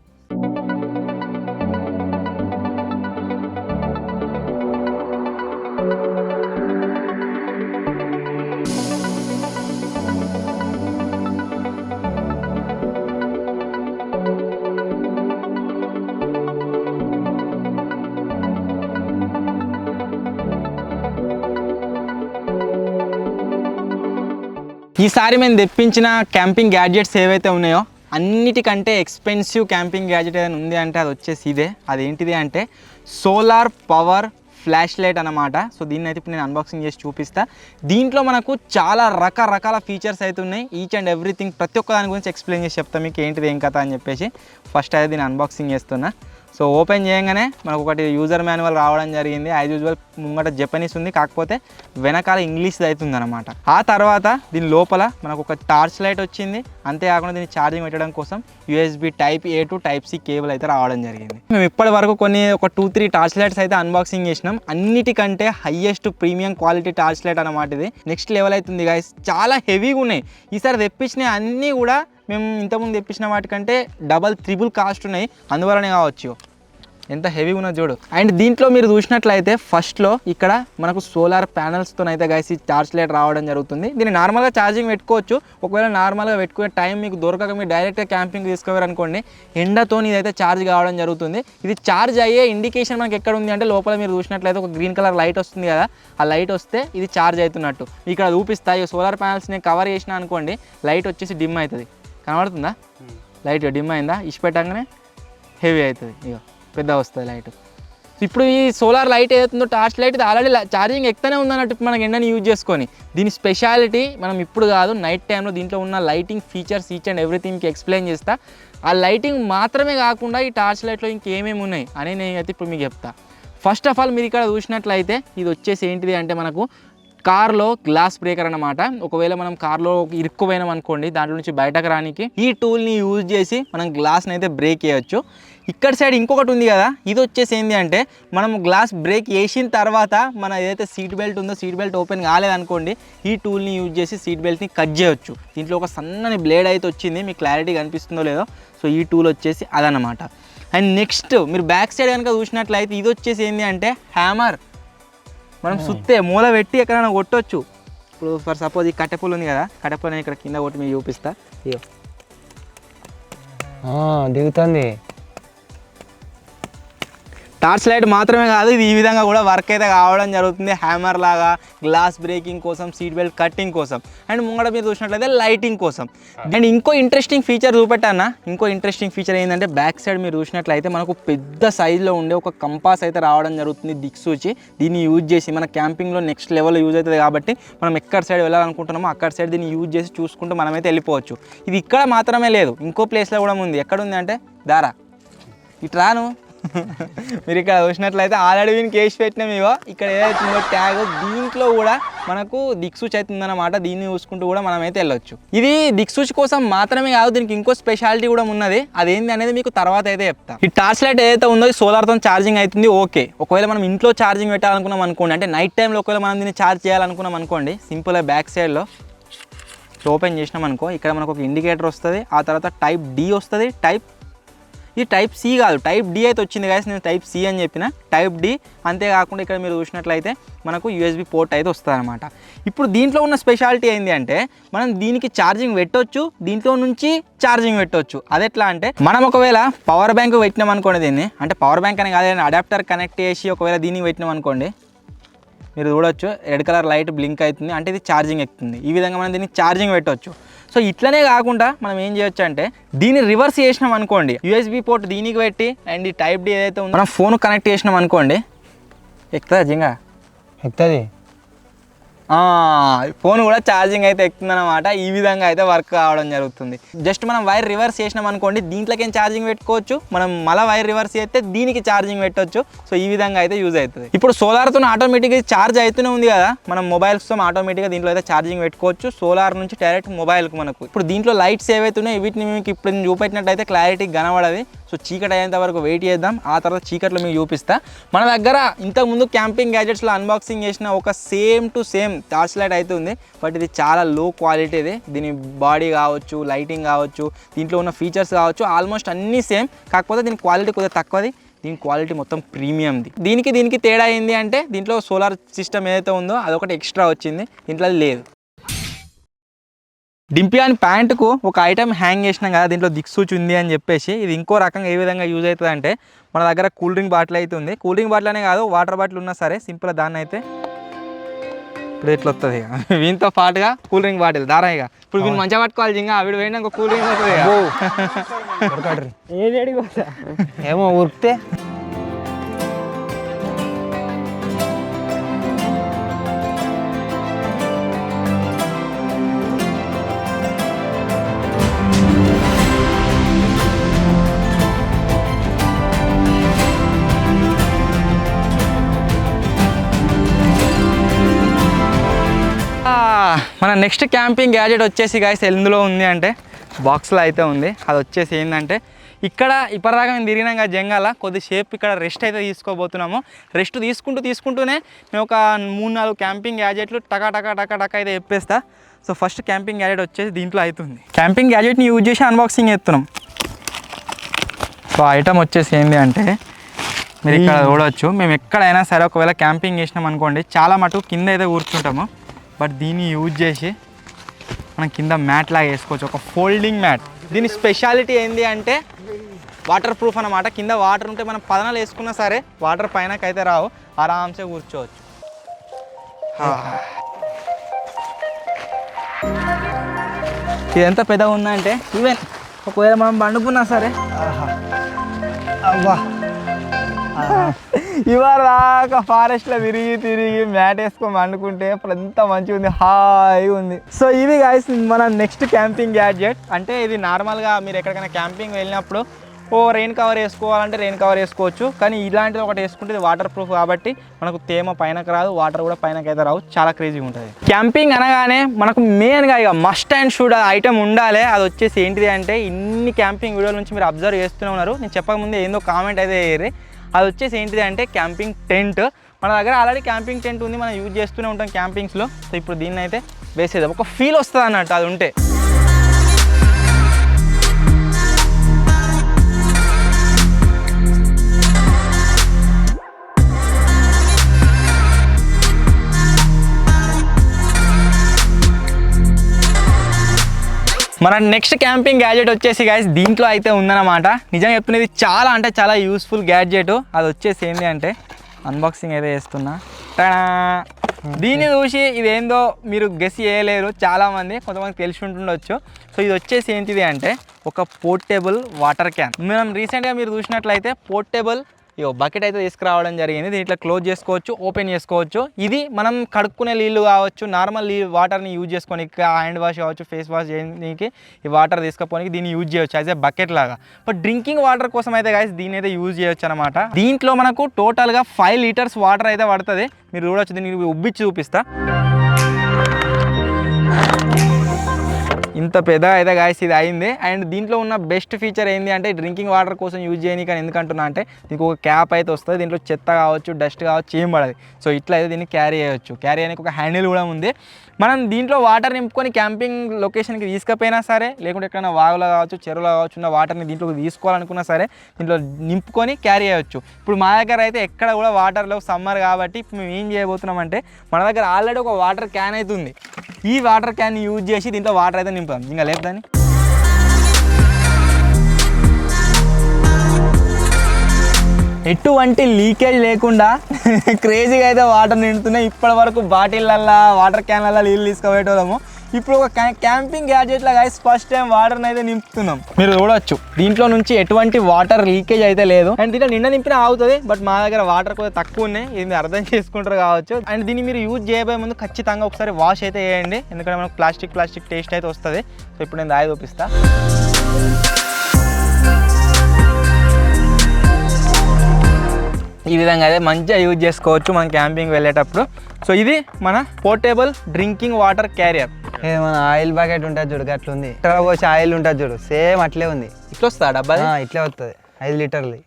ఈసారి మేము తెప్పించిన క్యాంపింగ్ గ్యాడ్జెట్స్ ఏవైతే ఉన్నాయో అన్నిటికంటే ఎక్స్పెన్సివ్ క్యాంపింగ్ గ్యాడ్జెట్ ఏదైనా ఉంది అంటే అది వచ్చేసి ఇదే. అదేంటిది అంటే సోలార్ పవర్ ఫ్లాష్ లైట్ అనమాట. సో దీన్ని అయితే ఇప్పుడు నేను అన్బాక్సింగ్ చేసి చూపిస్తా. దీంట్లో మనకు చాలా రకరకాల ఫీచర్స్ అయితే ఉన్నాయి. ఈచ్ అండ్ ఎవ్రీథింగ్ ప్రతి ఒక్క దాని గురించి ఎక్స్ప్లెయిన్ చేసి చెప్తాను మీకు ఏంటిది ఏం కథ అని చెప్పేసి. ఫస్ట్ అయితే దీన్ని అన్బాక్సింగ్ చేస్తున్నా. సో ఓపెన్ చేయగానే మనకు ఒకటి యూజర్ మాన్యువల్ రావడం జరిగింది. యాజ్ యూజువల్ ముంగట జపనీస్ ఉంది, కాకపోతే వెనకాల ఇంగ్లీష్ అవుతుంది అనమాట. ఆ తర్వాత దీని లోపల మనకు ఒక టార్చ్ లైట్ వచ్చింది. అంతేకాకుండా దీన్ని ఛార్జింగ్ పెట్టడం కోసం USB Type A to Type C cable అయితే రావడం జరిగింది. మేము ఇప్పటి వరకు ఒక 2-3 టార్చ్ లైట్స్ అయితే అన్బాక్సింగ్ చేసినాం. అన్నిటికంటే highest premium quality torch light అనమాట ఇది. నెక్స్ట్ లెవెల్ అవుతుంది గైస్, చాలా హెవీగా ఉన్నాయి. ఈసారి తెప్పించినవి అన్నీ కూడా మేము ఇంతకుముందు తెప్పించిన వాటికంటే డబల్ త్రిబుల్ కాస్ట్ ఉన్నాయి, అందువలనే కావచ్చు ఎంత హెవీగా ఉన్నది చూడు. అండ్ దీంట్లో మీరు చూసినట్లయితే ఫస్ట్లో ఇక్కడ మనకు సోలార్ ప్యానల్స్తో అయితే గైస్ ఈ టార్చ్ లైట్ రావడం జరుగుతుంది. దీన్ని నార్మల్గా ఛార్జింగ్ పెట్టుకోవచ్చు. ఒకవేళ నార్మల్గా పెట్టుకునే టైం మీకు దొరకక మీరు డైరెక్ట్గా క్యాంపింగ్ తీసుకోవారు అనుకోండి, ఎండతో ఇదైతే ఛార్జ్ కావడం జరుగుతుంది. ఇది ఛార్జ్ అయ్యే ఇండికేషన్ మనకి ఎక్కడ ఉంది అంటే లోపల మీరు చూసినట్లయితే ఒక గ్రీన్ కలర్ లైట్ వస్తుంది కదా, ఆ లైట్ వస్తే ఇది ఛార్జ్ అవుతున్నట్టు ఇక్కడ చూపిస్తాయి. సోలార్ ప్యానల్స్ నేను కవర్ చేసిన అనుకోండి, లైట్ వచ్చేసి డిమ్ అవుతుంది. కనబడుతుందా? లైట్ డిమ్ అయిందా, ఇష్ట పెట్టగానే హెవీ అవుతుంది, ఇక పెద్ద వస్తుంది లైట్. ఇప్పుడు ఈ సోలార్ లైట్ ఏదైతుందో టార్చ్ లైట్ ఇది ఆల్రెడీ ఛార్జింగ్ ఎక్కుతూనే ఉందన్నట్టు మనకి ఎండని యూజ్ చేసుకొని. దీని స్పెషాలిటీ మనం ఇప్పుడు కాదు, నైట్ టైంలో దీంట్లో ఉన్న లైటింగ్ ఫీచర్స్ ఈచ్ అండ్ ఎవ్రీథింగ్కి ఎక్స్ప్లెయిన్ చేస్తా. ఆ లైటింగ్ మాత్రమే కాకుండా ఈ టార్చ్ లైట్లో ఇంకేమేమి ఉన్నాయి అని నేను అయితే ఇప్పుడు మీకు చెప్తా. ఫస్ట్ ఆఫ్ ఆల్ మీరు ఇక్కడ చూసినట్లయితే ఇది వచ్చేసి ఏంటిది అంటే మనకు కార్లో గ్లాస్ బ్రేకర్ అనమాట. ఒకవేళ మనం కార్లో ఇరుక్కుపోయినాం అనుకోండి, దాంట్లో నుంచి బయటకు రానికి ఈ టూల్ని యూజ్ చేసి మనం గ్లాస్ని అయితే బ్రేక్ చేయొచ్చు. ఇక్కడ సైడ్ ఇంకొకటి ఉంది కదా, ఇది వచ్చేసి ఏంటి అంటే మనం గ్లాస్ బ్రేక్ చేసిన తర్వాత మన ఏదైతే సీట్ బెల్ట్ ఉందో సీట్ బెల్ట్ ఓపెన్ కాలేదనుకోండి, ఈ టూల్ని యూజ్ చేసి సీట్ బెల్ట్ని కట్ చేయొచ్చు. దీంట్లో ఒక సన్నని బ్లేడ్ అయితే వచ్చింది, మీకు క్లారిటీ కనిపిస్తుందో లేదో. సో ఈ టూల్ వచ్చేసి అదనమాట. అండ్ నెక్స్ట్ మీరు బ్యాక్ సైడ్ కనుక చూసినట్లయితే ఇది వచ్చేసి ఏంటి అంటే హ్యామర్. మనం సుత్తే మూల పెట్టి ఎక్కడైనా కొట్టొచ్చు. ఇప్పుడు ఫర్ సపోజ్ ఈ కట్టెపుల్ ఉంది కదా, కట్టెపుల్ నేను ఇక్కడ కింద కొట్టి మీకు చూపిస్తా. ఇయో దిగుతుంది. టార్చ్ లైట్ మాత్రమే కాదు, ఇది ఈ విధంగా కూడా వర్క్ అయితే కావడం జరుగుతుంది. హ్యామర్ లాగా, గ్లాస్ బ్రేకింగ్ కోసం, సీట్ బెల్ట్ కట్టింగ్ కోసం, అండ్ ముంగడ మీరు చూసినట్లయితే లైటింగ్ కోసం. అండ్ ఇంకో ఇంట్రెస్టింగ్ ఫీచర్ చూపెట్టన్నా. ఇంకో ఇంట్రెస్టింగ్ ఫీచర్ ఏంటంటే బ్యాక్ సైడ్ మీరు చూసినట్లయితే మనకు పెద్ద సైజులో ఉండే ఒక కంపాస్ అయితే రావడం జరుగుతుంది, దిక్సూచి. దీన్ని యూజ్ చేసి మన క్యాంపింగ్లో నెక్స్ట్ లెవెల్లో యూజ్ అవుతుంది కాబట్టి మనం ఎక్కడ సైడ్ వెళ్ళాలనుకుంటున్నామో అక్కడ సైడ్ దీన్ని యూజ్ చేసి చూసుకుంటూ మనమైతే వెళ్ళిపోవచ్చు. ఇది ఇక్కడ మాత్రమే లేదు, ఇంకో ప్లేస్లో కూడా ఉంది. ఎక్కడ ఉంది అంటే దారా ఇటు రాను మీరు ఇక్కడ చూసినట్లయితే ఆల్రెడీ వీనికి వేసి పెట్టినాం. ఇగో ఇక్కడ ఏదైతుందో ట్యాగ్, దీంట్లో కూడా మనకు దిక్సూచి అవుతుందన్నమాట. దీన్ని చూసుకుంటూ కూడా మనమైతే వెళ్ళొచ్చు. ఇది దిక్సూచి కోసం మాత్రమే కాదు, దీనికి ఇంకో స్పెషాలిటీ కూడా ఉన్నది. అదేంటి అనేది మీకు తర్వాత అయితే చెప్తా. ఈ టార్చ్ లైట్ ఏదైతే ఉందో సోలార్తో ఛార్జింగ్ అవుతుంది. ఓకే, ఒకవేళ మనం ఇంట్లో ఛార్జింగ్ పెట్టాలనుకున్నాం అనుకోండి, అంటే నైట్ టైంలో ఒకవేళ మనం దీన్ని ఛార్జ్ చేయాలనుకున్నాం అనుకోండి, సింపుల్గా బ్యాక్ సైడ్లో ఓపెన్ చేసినాం అనుకో, ఇక్కడ మనకు ఒక ఇండికేటర్ వస్తుంది. ఆ తర్వాత టైప్ డి వస్తుంది. ఇది టైప్ సి కాదు, టైప్ డి అయితే వచ్చింది గాయస్. నేను టైప్ సి అని చెప్పిన, టైప్ డి. అంతేకాకుండా ఇక్కడ మీరు చూసినట్లయితే మనకు యూఎస్బి పోర్ట్ అయితే వస్తుంది అనమాట. ఇప్పుడు దీంట్లో ఉన్న స్పెషాలిటీ ఏంటి అంటే మనం దీనికి ఛార్జింగ్ పెట్టవచ్చు, దీంట్లో నుంచి ఛార్జింగ్ పెట్టవచ్చు. అది ఎట్లా అంటే మనం ఒకవేళ పవర్ బ్యాంక్ పెట్టినాం అనుకోండి, దీన్ని అంటే పవర్ బ్యాంక్ అని కాదు, అడాప్టర్ కనెక్ట్ చేసి ఒకవేళ దీనికి పెట్టినాం అనుకోండి, మీరు చూడొచ్చు రెడ్ కలర్ లైట్ బ్లింక్ అవుతుంది, అంటే ఇది ఛార్జింగ్ ఎక్కుతుంది. ఈ విధంగా మనం దీన్ని ఛార్జింగ్ పెట్టవచ్చు. సో ఇట్లనే కాకుండా మనం ఏం చేయొచ్చు అంటే దీన్ని రివర్స్ చేసినాం అనుకోండి, యూఎస్బి పోర్ట్ దీనికి పెట్టి అండ్ ఈ టైప్ డి ఏదైతే ఉందో మనం ఫోన్ కనెక్ట్ చేసినాం అనుకోండి, ఎక్కుతుందా జింగా? ఎక్కుతుంది. ఫోన్ కూడా ఛార్జింగ్ అయితే ఎక్కుతుందన్నమాట. ఈ విధంగా అయితే వర్క్ కావడం జరుగుతుంది. జస్ట్ మనం వైర్ రివర్స్ చేసినాం అనుకోండి, దీంట్లోకి ఛార్జింగ్ పెట్టుకోవచ్చు. మనం మళ్ళీ వైర్ రివర్స్ చేస్తే దీనికి ఛార్జింగ్ పెట్టవచ్చు. సో ఈ విధంగా అయితే యూజ్ అవుతుంది. ఇప్పుడు సోలార్తో ఆటోమేటిక్గా ఛార్జ్ అవుతూనే ఉంది కదా, మనం మొబైల్స్తో ఆటోమేటిక్గా దీంట్లో అయితే ఛార్జింగ్ పెట్టుకోవచ్చు. సోలార్ నుంచి డైరెక్ట్ మొబైల్కి మనకు. ఇప్పుడు దీంట్లో లైట్స్ ఏవైతున్నాయి వీటిని మీకు ఇప్పుడు నేను చూపెట్టినట్టయితే క్లారిటీ కనబడది. సో చీకటి అయ్యేంత వరకు వెయిట్ చేద్దాం, ఆ తర్వాత చీకట్లో మీకు చూపిస్తా. మన దగ్గర ఇంతకుముందు క్యాంపింగ్ గ్యాజెట్స్లో అన్బాక్సింగ్ చేసిన ఒక same to same torch light అయితే ఉంది. బట్ ఇది చాలా లో క్వాలిటీది. దీని బాడీ కావచ్చు, లైటింగ్ కావచ్చు, దీంట్లో ఉన్న ఫీచర్స్ కావచ్చు, ఆల్మోస్ట్ అన్నీ సేమ్. కాకపోతే దీని క్వాలిటీ కొద్దిగా తక్కువది, దీని క్వాలిటీ మొత్తం ప్రీమియంది. దీనికి తేడా ఏంది అంటే దీంట్లో సోలార్ సిస్టమ్ ఏదైతే ఉందో అదొకటి ఎక్స్ట్రా వచ్చింది, దీంట్లో అది లేదు. డింపియాన్ ప్యాంటుకు ఒక ఐటమ్ హ్యాంగ్ చేసినాం కదా, దీంట్లో దిక్సూచి ఉంది అని చెప్పేసి. ఇది ఇంకో రకంగా ఏ విధంగా యూజ్ అవుతుంది అంటే మన దగ్గర కూల్ డ్రింక్ బాటిల్ అయితే ఉంది. కూల్ డ్రింక్ బాటిల్ అనే కాదు, వాటర్ బాటిల్ ఉన్నా సరే సింపుల్గా దాన్ని అయితే ఇప్పుడు ఎట్లా వస్తుంది ఇక వీనితో పాటుగా కూల్ డ్రింక్ బాటిల్ దారా. ఇక ఇప్పుడు వీళ్ళు మంచిగా పట్టుకోవాలి జింగా, వీడు పోయినా ఇంకో కూల్ డ్రింక్ వస్తుంది. ఏమో ఉరికితే మన నెక్స్ట్ క్యాంపింగ్ గ్యాజెట్ వచ్చేసి గాయస్ ఎందులో ఉంది అంటే బాక్స్లో అయితే ఉంది. అది వచ్చేసి ఏంటంటే ఇక్కడ ఇప్పటిదాకా మేము తిరిగినాం కదా జంగాల, కొద్దిసేపు ఇక్కడ రెస్ట్ అయితే తీసుకోబోతున్నాము. రెస్ట్ తీసుకుంటూనే మేము ఒక 3-4 క్యాంపింగ్ గ్యాజెట్లు టకా అయితే చెప్పేస్తా. సో ఫస్ట్ క్యాంపింగ్ గ్యాజెట్ వచ్చేసి దీంట్లో అవుతుంది. క్యాంపింగ్ గ్యాజెట్ని యూజ్ చేసి అన్బాక్సింగ్ చేస్తున్నాం. సో ఐటమ్ వచ్చేసి ఏంటి అంటే మీరు ఇక్కడ చూడవచ్చు, మేము ఎక్కడైనా సరే ఒకవేళ క్యాంపింగ్ చేసినాం అనుకోండి, చాలా మటుకు కింద అయితే కూర్చుంటాము. బట్ దీన్ని యూజ్ చేసి మనం కింద మ్యాట్ లాగా వేసుకోవచ్చు, ఒక ఫోల్డింగ్ మ్యాట్. దీని స్పెషాలిటీ ఏంటి అంటే వాటర్ ప్రూఫ్ అన్నమాట. కింద వాటర్ ఉంటే మనం పదనాలు వేసుకున్నా సరే వాటర్ పైనకైతే రావు, ఆరామ్సే కూర్చోవచ్చు. ఇది ఎంత పెద్దగా ఉందంటే ఈవెన్ ఒకవేళ మనం పండుకున్నా సరే అవ్వా ఇవాళ దాకా ఫారెస్ట్లో తిరిగి మ్యాట్ వేసుకొని వండుకుంటే అప్పుడు ఎంత మంచిగా ఉంది, హాయిగా ఉంది. సో ఇది గాయస్ మన నెక్స్ట్ క్యాంపింగ్ గ్యాడ్జెట్. అంటే ఇది నార్మల్గా మీరు ఎక్కడికైనా క్యాంపింగ్ వెళ్ళినప్పుడు రెయిన్ కవర్ వేసుకోవాలంటే రెయిన్ కవర్ వేసుకోవచ్చు. కానీ ఇలాంటిది ఒకటి వేసుకుంటే ఇది వాటర్ ప్రూఫ్ కాబట్టి మనకు తేమ పైనకి రాదు, వాటర్ కూడా పైనకైతే రావు. చాలా క్రేజీగా ఉంటుంది. క్యాంపింగ్ అనగానే మనకు మెయిన్గా ఇక మస్ట్ అండ్ షుడ్ ఐటమ్ ఉండాలి. అది వచ్చేసి ఏంటిది అంటే ఇన్ని క్యాంపింగ్ వీడియోల నుంచి మీరు అబ్జర్వ్ చేస్తూనే ఉన్నారు, నేను చెప్పకముందే ఏందో కామెంట్ అయితే వేయరు. అది వచ్చేసి ఏంటిది అంటే క్యాంపింగ్ టెంట్. మన దగ్గర ఆల్రెడీ క్యాంపింగ్ టెంట్ ఉంది, మనం యూజ్ చేస్తూనే ఉంటాం క్యాంపింగ్స్లో. సో ఇప్పుడు దీన్ని అయితే వేసేద్దాం, ఒక ఫీల్ వస్తుంది అన్నట్టు అది ఉంటే. మన నెక్స్ట్ క్యాంపింగ్ గ్యాడ్జెట్ వచ్చేసి గైస్ దీంట్లో అయితే ఉందన్నమాట. నిజంగా చెప్తున్నది చాలా అంటే చాలా యూస్ఫుల్ గ్యాడ్జెట్. అది వచ్చేసి ఏంటి అంటే అన్బాక్సింగ్ అయితే చేస్తున్నా. దీన్ని చూసి ఇదేందో మీరు గెస్ చేయలేరు చాలామంది, కొంతమంది తెలిసి ఉంటుండొచ్చు. సో ఇది వచ్చేసి ఏంటిది అంటే ఒక పోర్టబుల్ వాటర్ క్యాన్. మనం రీసెంట్గా మీరు చూసినట్లయితే పోర్టబుల్ బకెట్ అయితే తీసుకురావడం జరిగింది. దీంట్లో క్లోజ్ చేసుకోవచ్చు, ఓపెన్ చేసుకోవచ్చు. ఇది మనం కడుక్కునే నీళ్ళు కావచ్చు, నార్మల్ వాటర్ని యూజ్ చేసుకోనికి, హ్యాండ్ వాష్ కావచ్చు, ఫేస్ వాష్ చేయడానికి ఈ వాటర్ తీసుకుపోనికి దీన్ని యూజ్ చేయొచ్చు యాజ్ ఏ బకెట్ లాగా. బట్ డ్రింకింగ్ వాటర్ కోసం అయితే గైస్ దీన్ని అయితే యూజ్ చేయొచ్చు అనమాట. దీంట్లో మనకు టోటల్గా 5 లీటర్స్ వాటర్ అయితే పడుతుంది. మీరు చూడవచ్చు, దీన్ని ఉబ్బిచ్చి చూపిస్తా. ఇంత పెద్ద అయితే గాయస్ ఇది అయింది. అండ్ దీంట్లో ఉన్న బెస్ట్ ఫీచర్ ఏంటి అంటే డ్రింకింగ్ వాటర్ కోసం యూజ్ చేయడానికి అని ఎందుకంటున్నా అంటే దీనికి ఒక క్యాప్ అయితే వస్తుంది. దీంట్లో చెత్త కావచ్చు, డస్ట్ కావచ్చు ఏం పడదు. సో ఇట్లా అయితే దీన్ని క్యారీ చేయొచ్చు. క్యారీ చేయడానికి ఒక హ్యాండిల్ కూడా ఉంది. మనం దీంట్లో వాటర్ నింపుకొని క్యాంపింగ్ లొకేషన్కి తీసుకుపోయినా సరే, లేకుంటే ఎక్కడైనా వాగులో కావచ్చు, చెరువులో కావచ్చు ఉన్న వాటర్ని దీంట్లోకి తీసుకోవాలనుకున్నా సరే దీంట్లో నింపుకొని క్యారీ చేయొచ్చు. ఇప్పుడు మా దగ్గర అయితే ఎక్కడ కూడా వాటర్లో సమ్మర్ కాబట్టి మేము ఏం చేయబోతున్నామంటే మన దగ్గర ఆల్రెడీ ఒక వాటర్ క్యాన్ అయితే ఉంది. ఈ వాటర్ క్యాన్ని యూజ్ చేసి దీంట్లో వాటర్ అయితే నింపాం. ఇంకా లేదు దాన్ని ఎటువంటి లీకేజ్ లేకుండా క్రేజీగా అయితే వాటర్ నిండుతున్నాయి. ఇప్పటి వరకు బాటిళ్ళల్లో వాటర్ క్యాన్లలో నీళ్ళు తీసుకుపోయేటోళ్ళము. ఇప్పుడు ఒక క్యాంపింగ్ గ్యాడ్జెట్లో గైస్ ఫస్ట్ టైం వాటర్ని అయితే నింపుతున్నాం. మీరు చూడవచ్చు దీంట్లో నుంచి ఎటువంటి వాటర్ లీకేజ్ అయితే లేదు. అండ్ దీంట్లో నిండా నింపినా అవుతుంది. బట్ మా దగ్గర వాటర్ కూడా తక్కువ ఉన్నాయి. ఇది మీరు అర్థం చేసుకుంటారు కావచ్చు. అండ్ దీన్ని మీరు యూజ్ చేయబోయే ముందు ఖచ్చితంగా ఒకసారి వాష్ అయితే చేయండి, ఎందుకంటే మనకు ప్లాస్టిక్ టేస్ట్ అయితే వస్తుంది. సో ఇప్పుడు నేను దాయి చూపిస్తా. ఈ విధంగా అయితే మంచిగా యూజ్ చేసుకోవచ్చు మనం క్యాంపింగ్ వెళ్ళేటప్పుడు. సో ఇది మన పోర్టబుల్ డ్రింకింగ్ వాటర్ క్యారియర్. మన ఆయిల్ బకెట్ ఉంటుంది చూడు, అట్లుంది. ఇక్కడ పోసి ఆయిల్ ఉంటుంది చూడు, సేమ్ అట్లే ఉంది. ఇట్లా వస్తుందా డబ్బా? ఇట్లే వస్తుంది, 5 లీటర్లు.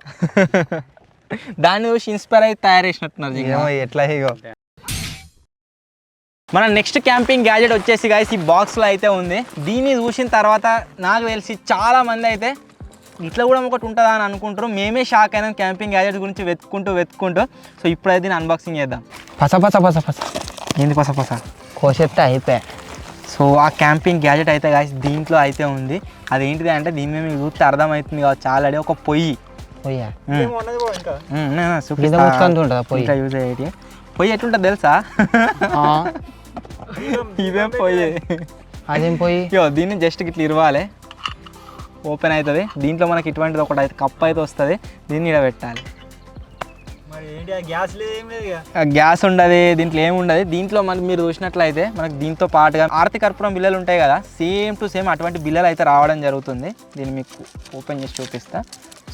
దాన్ని చూసి ఇన్స్పైర్ అయితే తయారు చేసినట్టున్నారు. ఎట్లా ఇగో మన నెక్స్ట్ క్యాంపింగ్ గ్యాడ్జెట్ వచ్చేసి గైస్ ఈ బాక్స్లో అయితే ఉంది. దీన్ని చూసిన తర్వాత నాకు తెలిసి చాలా మంది అయితే ఇట్లా కూడా ఒకటి ఉంటుందా అని అనుకుంటారు. మేమే షాక్ అయినాం క్యాంపింగ్ గ్యాడ్జెట్ గురించి వెతుక్కుంటూ. సో ఇప్పుడైతే దీన్ని అన్బాక్సింగ్ చేద్దాం. పస ఏంది పస కోసేస్తే అయిపోయా. సో ఆ క్యాంపింగ్ గ్యాడ్జెట్ అయితే గాయస్ దీంట్లో అయితే ఉంది. అదేంటిది అంటే దీని మీద మీకు చూస్తే అర్థమవుతుంది కావచ్చు. ఆల్రెడీ ఒక పొయ్యి యూజ్ అయ్యేటి పొయ్యి ఎట్లుంటుంది తెలుసా? ఇదేం పొయ్యి, అదేం పొయ్యి. దీన్ని జస్ట్ ఇట్లా ఇరవాలి, ఓపెన్ అవుతుంది. దీంట్లో మనకి ఇటువంటిది ఒకటి అయితే కప్ అయితే వస్తుంది. దీన్ని ఇక్కడ పెట్టాలి. గ్యాస్ ఉండదు దీంట్లో, ఏముండదు దీంట్లో. మనకి మీరు చూసినట్లయితే మనకి దీంతో పాటుగా ఆర్తి కర్పూరం బిల్లలు ఉంటాయి కదా, సేమ్ టు సేమ్ అటువంటి బిల్లలు అయితే రావడం జరుగుతుంది. దీన్ని మీకు ఓపెన్ చేసి చూపిస్తా.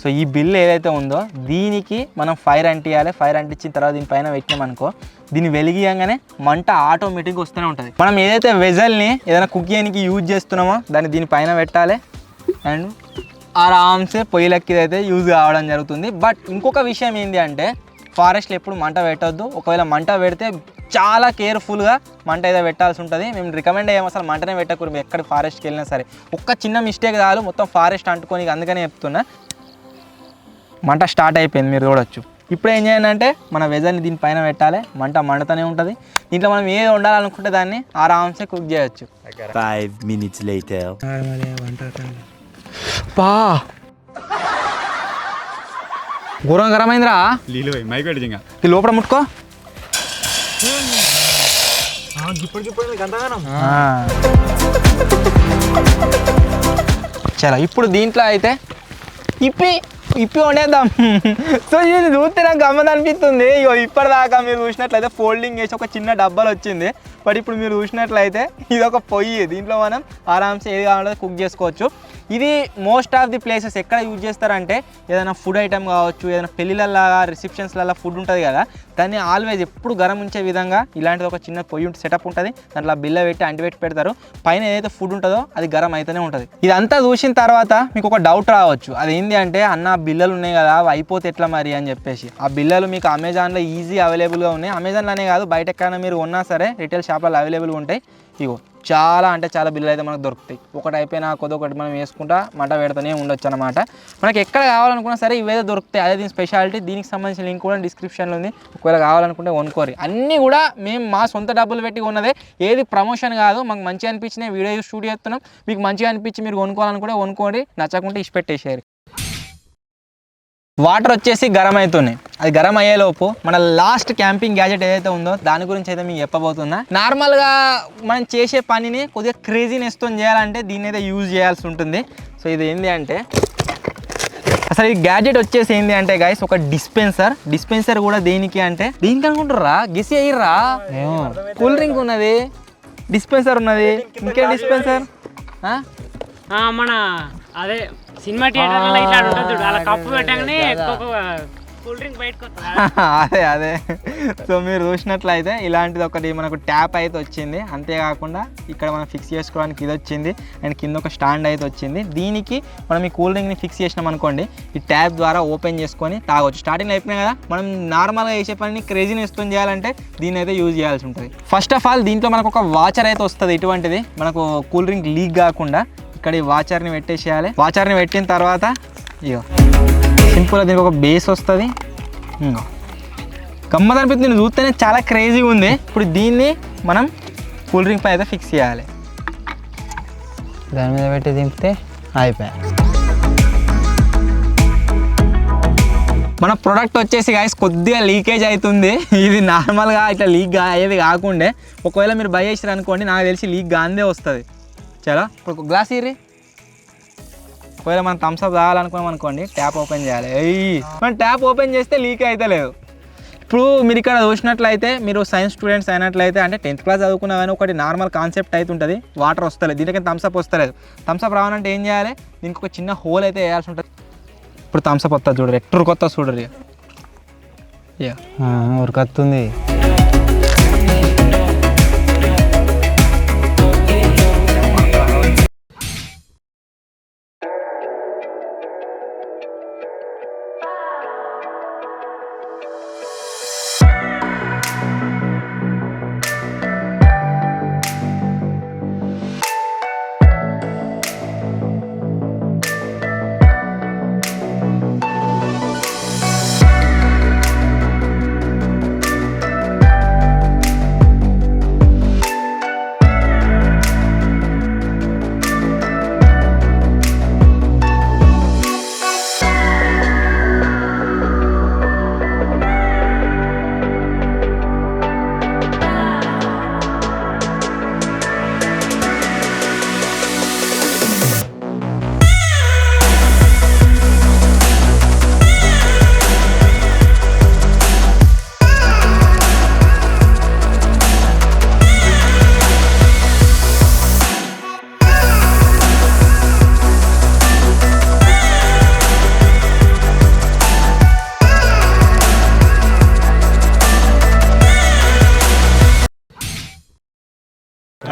సో ఈ బిల్ ఏదైతే ఉందో దీనికి మనం ఫైర్ అంటియాలి. ఫైర్ అంటించిన తర్వాత దీనిపైన పెట్టినామనుకో, దీన్ని వెలిగియంగానే మంట ఆటోమేటిక్గా వస్తూనే ఉంటుంది. మనం ఏదైతే వెజల్ని ఏదైనా కుక్ చేయడానికి యూజ్ చేస్తున్నామో దాన్ని దీనిపైన పెట్టాలి. అండ్ ఆరామ్సే పొయ్యిలకి అయితే యూజ్ కావడం జరుగుతుంది. బట్ ఇంకొక విషయం ఏంటి అంటే ఫారెస్ట్లో ఎప్పుడు మంట పెట్టొద్దు. ఒకవేళ మంట పెడితే చాలా కేర్ఫుల్గా మంట అయితే పెట్టాల్సి ఉంటుంది. మేము రికమెండ్ అయ్యాము అసలు మంటనే పెట్టకూడదు ఎక్కడ ఫారెస్ట్కి వెళ్ళినా సరే. ఒక్క చిన్న మిస్టేక్ చాలు మొత్తం ఫారెస్ట్ అంటుకొని, అందుకనే చెప్తున్నా. మంట స్టార్ట్ అయిపోయింది, మీరు చూడొచ్చు. ఇప్పుడు ఏం చేయాలి అంటే మన వెజర్ని దీనిపైన పెట్టాలి. మంట మండుతూనే ఉంటుంది. దీంట్లో మనం ఏది వండాలనుకుంటే దాన్ని ఆరామ్సే కుక్ చేయొచ్చు. 5 minutes later. ఘోరం గరమైందిరా. ఈ లోపల ముట్టుకో. చలో ఇప్పుడు దీంట్లో అయితే ఇప్పి వండేద్దాం. సో ఇది చూస్తే నాకు గమ్మత్ అనిపిస్తుంది. ఇగో ఇప్పటిదాకా మీరు చూసినట్లయితే ఫోల్డింగ్ చేసి ఒక చిన్న డబ్బాలు వచ్చింది. బట్ ఇప్పుడు మీరు చూసినట్లయితే ఇది ఒక పొయ్యి. దీంట్లో మనం ఆరామ్సే ఏది కావాలంటే కుక్ చేసుకోవచ్చు. ఇది మోస్ట్ ఆఫ్ ది ప్లేసెస్ ఎక్కడ యూజ్ చేస్తారంటే ఏదైనా ఫుడ్ ఐటమ్ కావచ్చు, ఏదైనా పెళ్ళిళ్ళలాగా రిసెప్షన్స్లలో ఫుడ్ ఉంటుంది కదా, దాన్ని ఆల్వేజ్ ఎప్పుడు గరం ఉంచే విధంగా ఇలాంటిది ఒక చిన్న పొయ్యి సెటప్ ఉంటుంది. దాంట్లో బిల్ల పెట్టి అంటిపెట్టి పెడతారు. పైన ఏదైతే ఫుడ్ ఉంటుందో అది గరం అయితేనే ఉంటుంది. ఇదంతా చూసిన తర్వాత మీకు ఒక డౌట్ రావచ్చు, అదేంటి అంటే అన్న బిల్లలు ఉన్నాయి కదా అవి అయిపోతే ఎట్లా మరి అని చెప్పేసి. ఆ బిల్లలు మీకు అమెజాన్లో ఈజీ అవైలబుల్గా ఉన్నాయి. అమెజాన్లోనే కాదు బయట ఎక్కడైనా మీరు ఉన్నా సరే రిటైల్ షాప్లలో అవైలబుల్గా ఉంటాయి. ఇగో చాలా అంటే చాలా బిల్లులు అయితే మనకు దొరుకుతాయి. ఒకటి అయిపోయినా కొద్దిొకటి మనం వేసుకుంటా మంట పెడుతూనే ఉండొచ్చు అనమాట. మనకి ఎక్కడ కావాలనుకున్నా సరే ఇవేదో దొరుకుతాయి. అదే దీని స్పెషాలిటీ. దీనికి సంబంధించిన లింక్ కూడా డిస్క్రిప్షన్లో ఉంది. ఒకవేళ కావాలనుకుంటే కొనుక్కోరి. అన్నీ కూడా మేము మా సొంత డబ్బులు పెట్టి ఉన్నదే, ఏది ప్రమోషన్ కాదు. మాకు మంచిగా అనిపించిన వీడియో షూట్ చేస్తున్నాం. మీకు మంచిగా అనిపించి మీరు కొనుక్కోవాలనుకుంటే కొనుక్కోండి, నచ్చకుంటే ఇష్టపెట్టేసేయారు. వాటర్ వచ్చేసి గరం అవుతున్నాయి. అది గరం అయ్యేలోపు మన లాస్ట్ క్యాంపింగ్ గ్యాజెట్ ఏదైతే ఉందో దాని గురించి అయితే మీకు చెప్పబోతున్నా. నార్మల్గా మనం చేసే పనిని కొద్దిగా క్రేజీనెస్తో చేయాలంటే దీన్ని అయితే యూజ్ చేయాల్సి ఉంటుంది. సో ఇది ఏంటి అంటే, అసలు ఈ గ్యాజెట్ వచ్చేసి ఏంటి అంటే గైస్, ఒక డిస్పెన్సర్ కూడా దేనికి అంటే దీనికి అనుకుంటారా, గెసి అయ్యిర్రా, కూల్ డ్రింక్ ఉన్నది, డిస్పెన్సర్ ఉన్నది, ఇంకేం డిస్పెన్సర్ మన అదే సినిమా థియేటర్లో ఇట్లా ఉంటుంది, అలా కప్పు పెట్టగానే కూల్ డ్రింక్ బయటకు అదే. సో మీరు చూసినట్లయితే ఇలాంటిది ఒకటి మనకు ట్యాప్ అయితే వచ్చింది. అంతేకాకుండా ఇక్కడ మనం ఫిక్స్ చేసుకోవడానికి ఇది వచ్చింది, అండ్ కింద ఒక స్టాండ్ అయితే వచ్చింది. దీనికి మనం ఈ కూల్ డ్రింక్ని ఫిక్స్ చేసినాం అనుకోండి, ఈ ట్యాప్ ద్వారా ఓపెన్ చేసుకొని తాగొచ్చు. స్టార్టింగ్లో అయిపోయినాయి కదా, మనం నార్మల్గా చేసే పనిని క్రేజీనెస్ తో చేయాలంటే దీన్ని అయితే యూజ్ చేయాల్సి ఉంటుంది. ఫస్ట్ ఆఫ్ ఆల్ దీంట్లో మనకు ఒక వాచర్ అయితే వస్తుంది. ఇటువంటిది మనకు కూల్ డ్రింక్ లీక్ కాకుండా ఇక్కడ ఈ వాచర్ని పెట్టేసేయాలి. వాచర్ని పెట్టిన తర్వాత ఇగో సింపుల్గా దీనికి ఒక బేస్ వస్తుంది. ఇంకో గమ్మత్ అనిపిస్తుంది, నేను చూస్తేనే చాలా క్రేజీగా ఉంది. ఇప్పుడు దీన్ని మనం కూల్ డ్రింక్ పై అయితే ఫిక్స్ చేయాలి. దాని మీద పెట్టి దింపితే అయిపోయాయి. మన ప్రోడక్ట్ వచ్చేసి గాయస్ కొద్దిగా లీకేజ్ అవుతుంది. ఇది నార్మల్గా ఇట్లా లీక్ అయ్యేది కాకుండా ఒకవేళ మీరు బై చేసారు అనుకోండి, నాకు తెలిసి లీక్ గాందే వస్తుంది. చాలా ఇప్పుడు గ్లాస్ ఇర్రి. ఒకవేళ మనం థమ్స్అప్ తాగాలనుకున్నాం అనుకోండి, ట్యాప్ ఓపెన్ చేయాలి. మనం ట్యాప్ ఓపెన్ చేస్తే లీక్ అయితే లేదు. ఇప్పుడు మీరు ఇక్కడ చూసినట్లయితే, మీరు సైన్స్ స్టూడెంట్స్ అయినట్లయితే, అంటే 10th క్లాస్ చదువుకున్నా కానీ ఒకటి నార్మల్ కాన్సెప్ట్ అయితే ఉంటుంది. వాటర్ వస్తలేదు, దీనికి థమ్స్అప్ వస్తలేదు. థమ్స్అప్ రావాలంటే ఏం చేయాలి, దీనికి ఒక చిన్న హోల్ అయితే వేయాల్సి ఉంటుంది. ఇప్పుడు థమ్స్అప్ వస్తుంది చూడరు, ఎట్టు కొత్త చూడరు. ఉరకత్తుంది.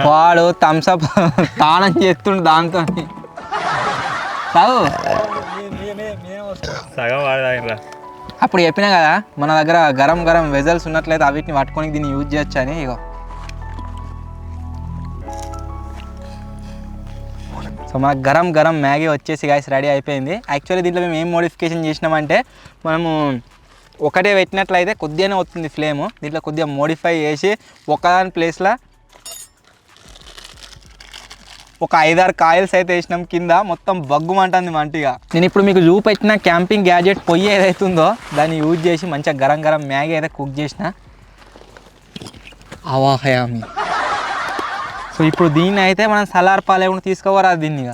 వాడు థమ్స్అప్ తానం చేస్తుండు దాంతో. అప్పుడు చెప్పినా కదా మన దగ్గర గరం వెజల్స్ ఉన్నట్లయితే వీటిని పట్టుకొని దీన్ని యూజ్ చేయొచ్చు అని. ఇగో సో మనకు గరం మ్యాగీ వచ్చేసి గాయస్ రెడీ అయిపోయింది. యాక్చువల్లీ దీంట్లో మేము ఏం మోడిఫికేషన్ చేసినామంటే, మనము ఒకటే పెట్టినట్లయితే కొద్దిగానే వస్తుంది ఫ్లేము. దీంట్లో కొద్దిగా మోడిఫై చేసి ఒకదాని ప్లేస్లో ఒక 5-6 కాయిల్స్ అయితే వేసినాం. కింద మొత్తం బగ్గుమంటుంది మంటిగా. నేను ఇప్పుడు మీకు చూపెట్టిన క్యాంపింగ్ గ్యాజెట్ పొయ్యి ఏదైతుందో దాన్ని యూజ్ చేసి మంచిగా గరం మ్యాగీ అయితే కుక్ చేసిన. అవాహయామి. సో ఇప్పుడు దీన్ని అయితే మనం సలార్పా లేకుండా తీసుకోవరాదు దీన్ని. ఇక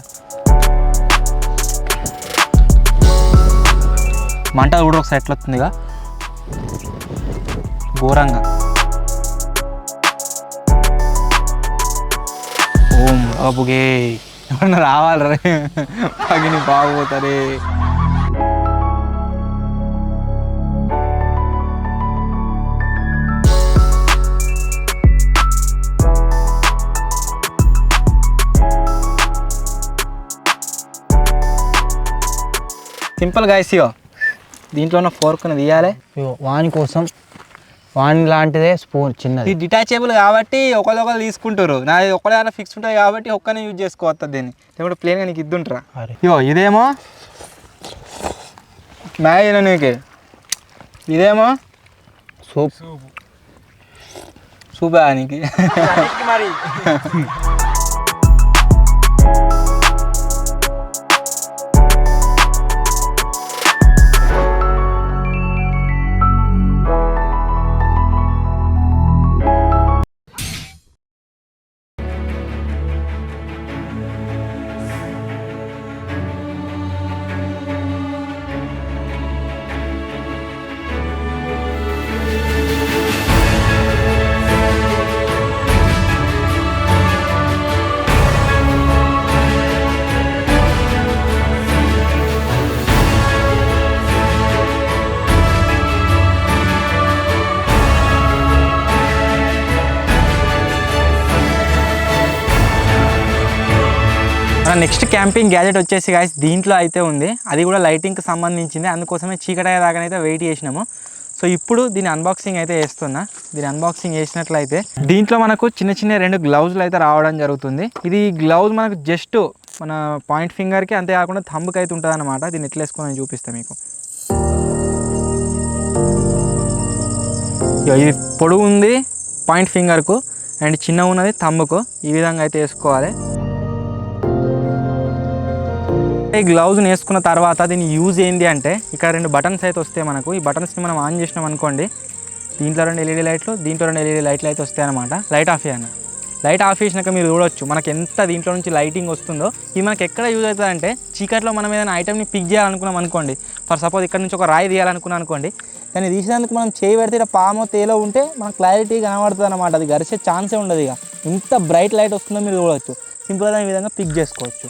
మంట కూడా ఒకసారి ఎట్లా వస్తుంది ఇక ఘోరంగా. ఓం బాబుగే ఎవరన్నా రావాలి రే, పగిని బాగుపోతారే. Simple guys. ఇగో దీంట్లో ఉన్న ఫోర్క్ని తీయాలి. వాని కోసం వాన్ లాంటిదే స్పూన్ ఇది చిన్నది. డిటాచబుల్ కాబట్టి ఒకళ్ళు తీసుకుంటారు. నాది ఒకళ్ళ ఫిక్స్ ఉంటుంది కాబట్టి ఒక్కనే యూజ్ చేసుకోవద్దు దీన్ని, లేకుంటే ప్లేన్గా నీకు ఇద్దుంటారా. అరే ఇగో ఇదేమో మ్యాగీ నీకు, ఇదేమో సూప్. సూప్ నీకు. మరి మన నెక్స్ట్ క్యాంపింగ్ గ్యాజెట్ వచ్చేసి గాయస్ దీంట్లో అయితే ఉంది. అది కూడా లైటింగ్కి సంబంధించింది, అందుకోసమే చీకటి అయ్యేదాకానైతే వెయిట్ చేసినాము. సో ఇప్పుడు దీని అన్బాక్సింగ్ అయితే చేస్తున్నా. దీని అన్బాక్సింగ్ చేసినట్లయితే దీంట్లో మనకు చిన్న చిన్న 2 గ్లౌజులు అయితే రావడం జరుగుతుంది. ఇది గ్లౌజ్ మనకు జస్ట్ మన పాయింట్ ఫింగర్కి, అంతేకాకుండా థంబ్కి అయితే ఉంటుంది అనమాట. దీన్ని ఎట్లా వేసుకొని నేను చూపిస్తాను మీకు. ఇది పొడుగు ఉంది పాయింట్ ఫింగర్కు, అండ్ చిన్న ఉన్నది థంబ్కు. ఈ విధంగా అయితే వేసుకోవాలి. ఈ గ్లౌజ్ని వేసుకున్న తర్వాత దీని యూజ్ ఏంటి అంటే, ఇక్కడ 2 బటన్స్ అయితే వస్తాయి మనకు. ఈ బటన్స్ని మనం ఆన్ చేసినాం అనుకోండి, దీంట్లో 2 LED లైట్లు, దీంట్లో 2 LED లైట్లు అయితే వస్తాయి అనమాట. లైట్ ఆఫ్ చేయను. లైట్ ఆఫ్ చేసినాక మీరు చూడొచ్చు మనకి ఎంత దీంట్లో నుంచి లైటింగ్ వస్తుందో. ఇది మనకి ఎక్కడ యూజ్ అవుతుంది అంటే, చీకట్లో మనం ఏదైనా ఐటమ్ని పిక్ చేయాలనుకున్నాం అనుకోండి, ఫర్ సపోజ్ ఇక్కడ నుంచి ఒక రాయి తీయాలనుకున్నాం అనుకోండి, దాన్ని తీసినందుకు మనం చేయి పెడితే ఇక్కడ పామో తేలో ఉంటే మనకు క్లారిటీ కనబడుతుంది అనమాట. అది గరిచే ఛాన్సే ఉండదు. ఇక ఎంత బ్రైట్ లైట్ వస్తుందో మీరు చూడవచ్చు. సింపుల్గా ఈ విధంగా పిక్ చేసుకోవచ్చు.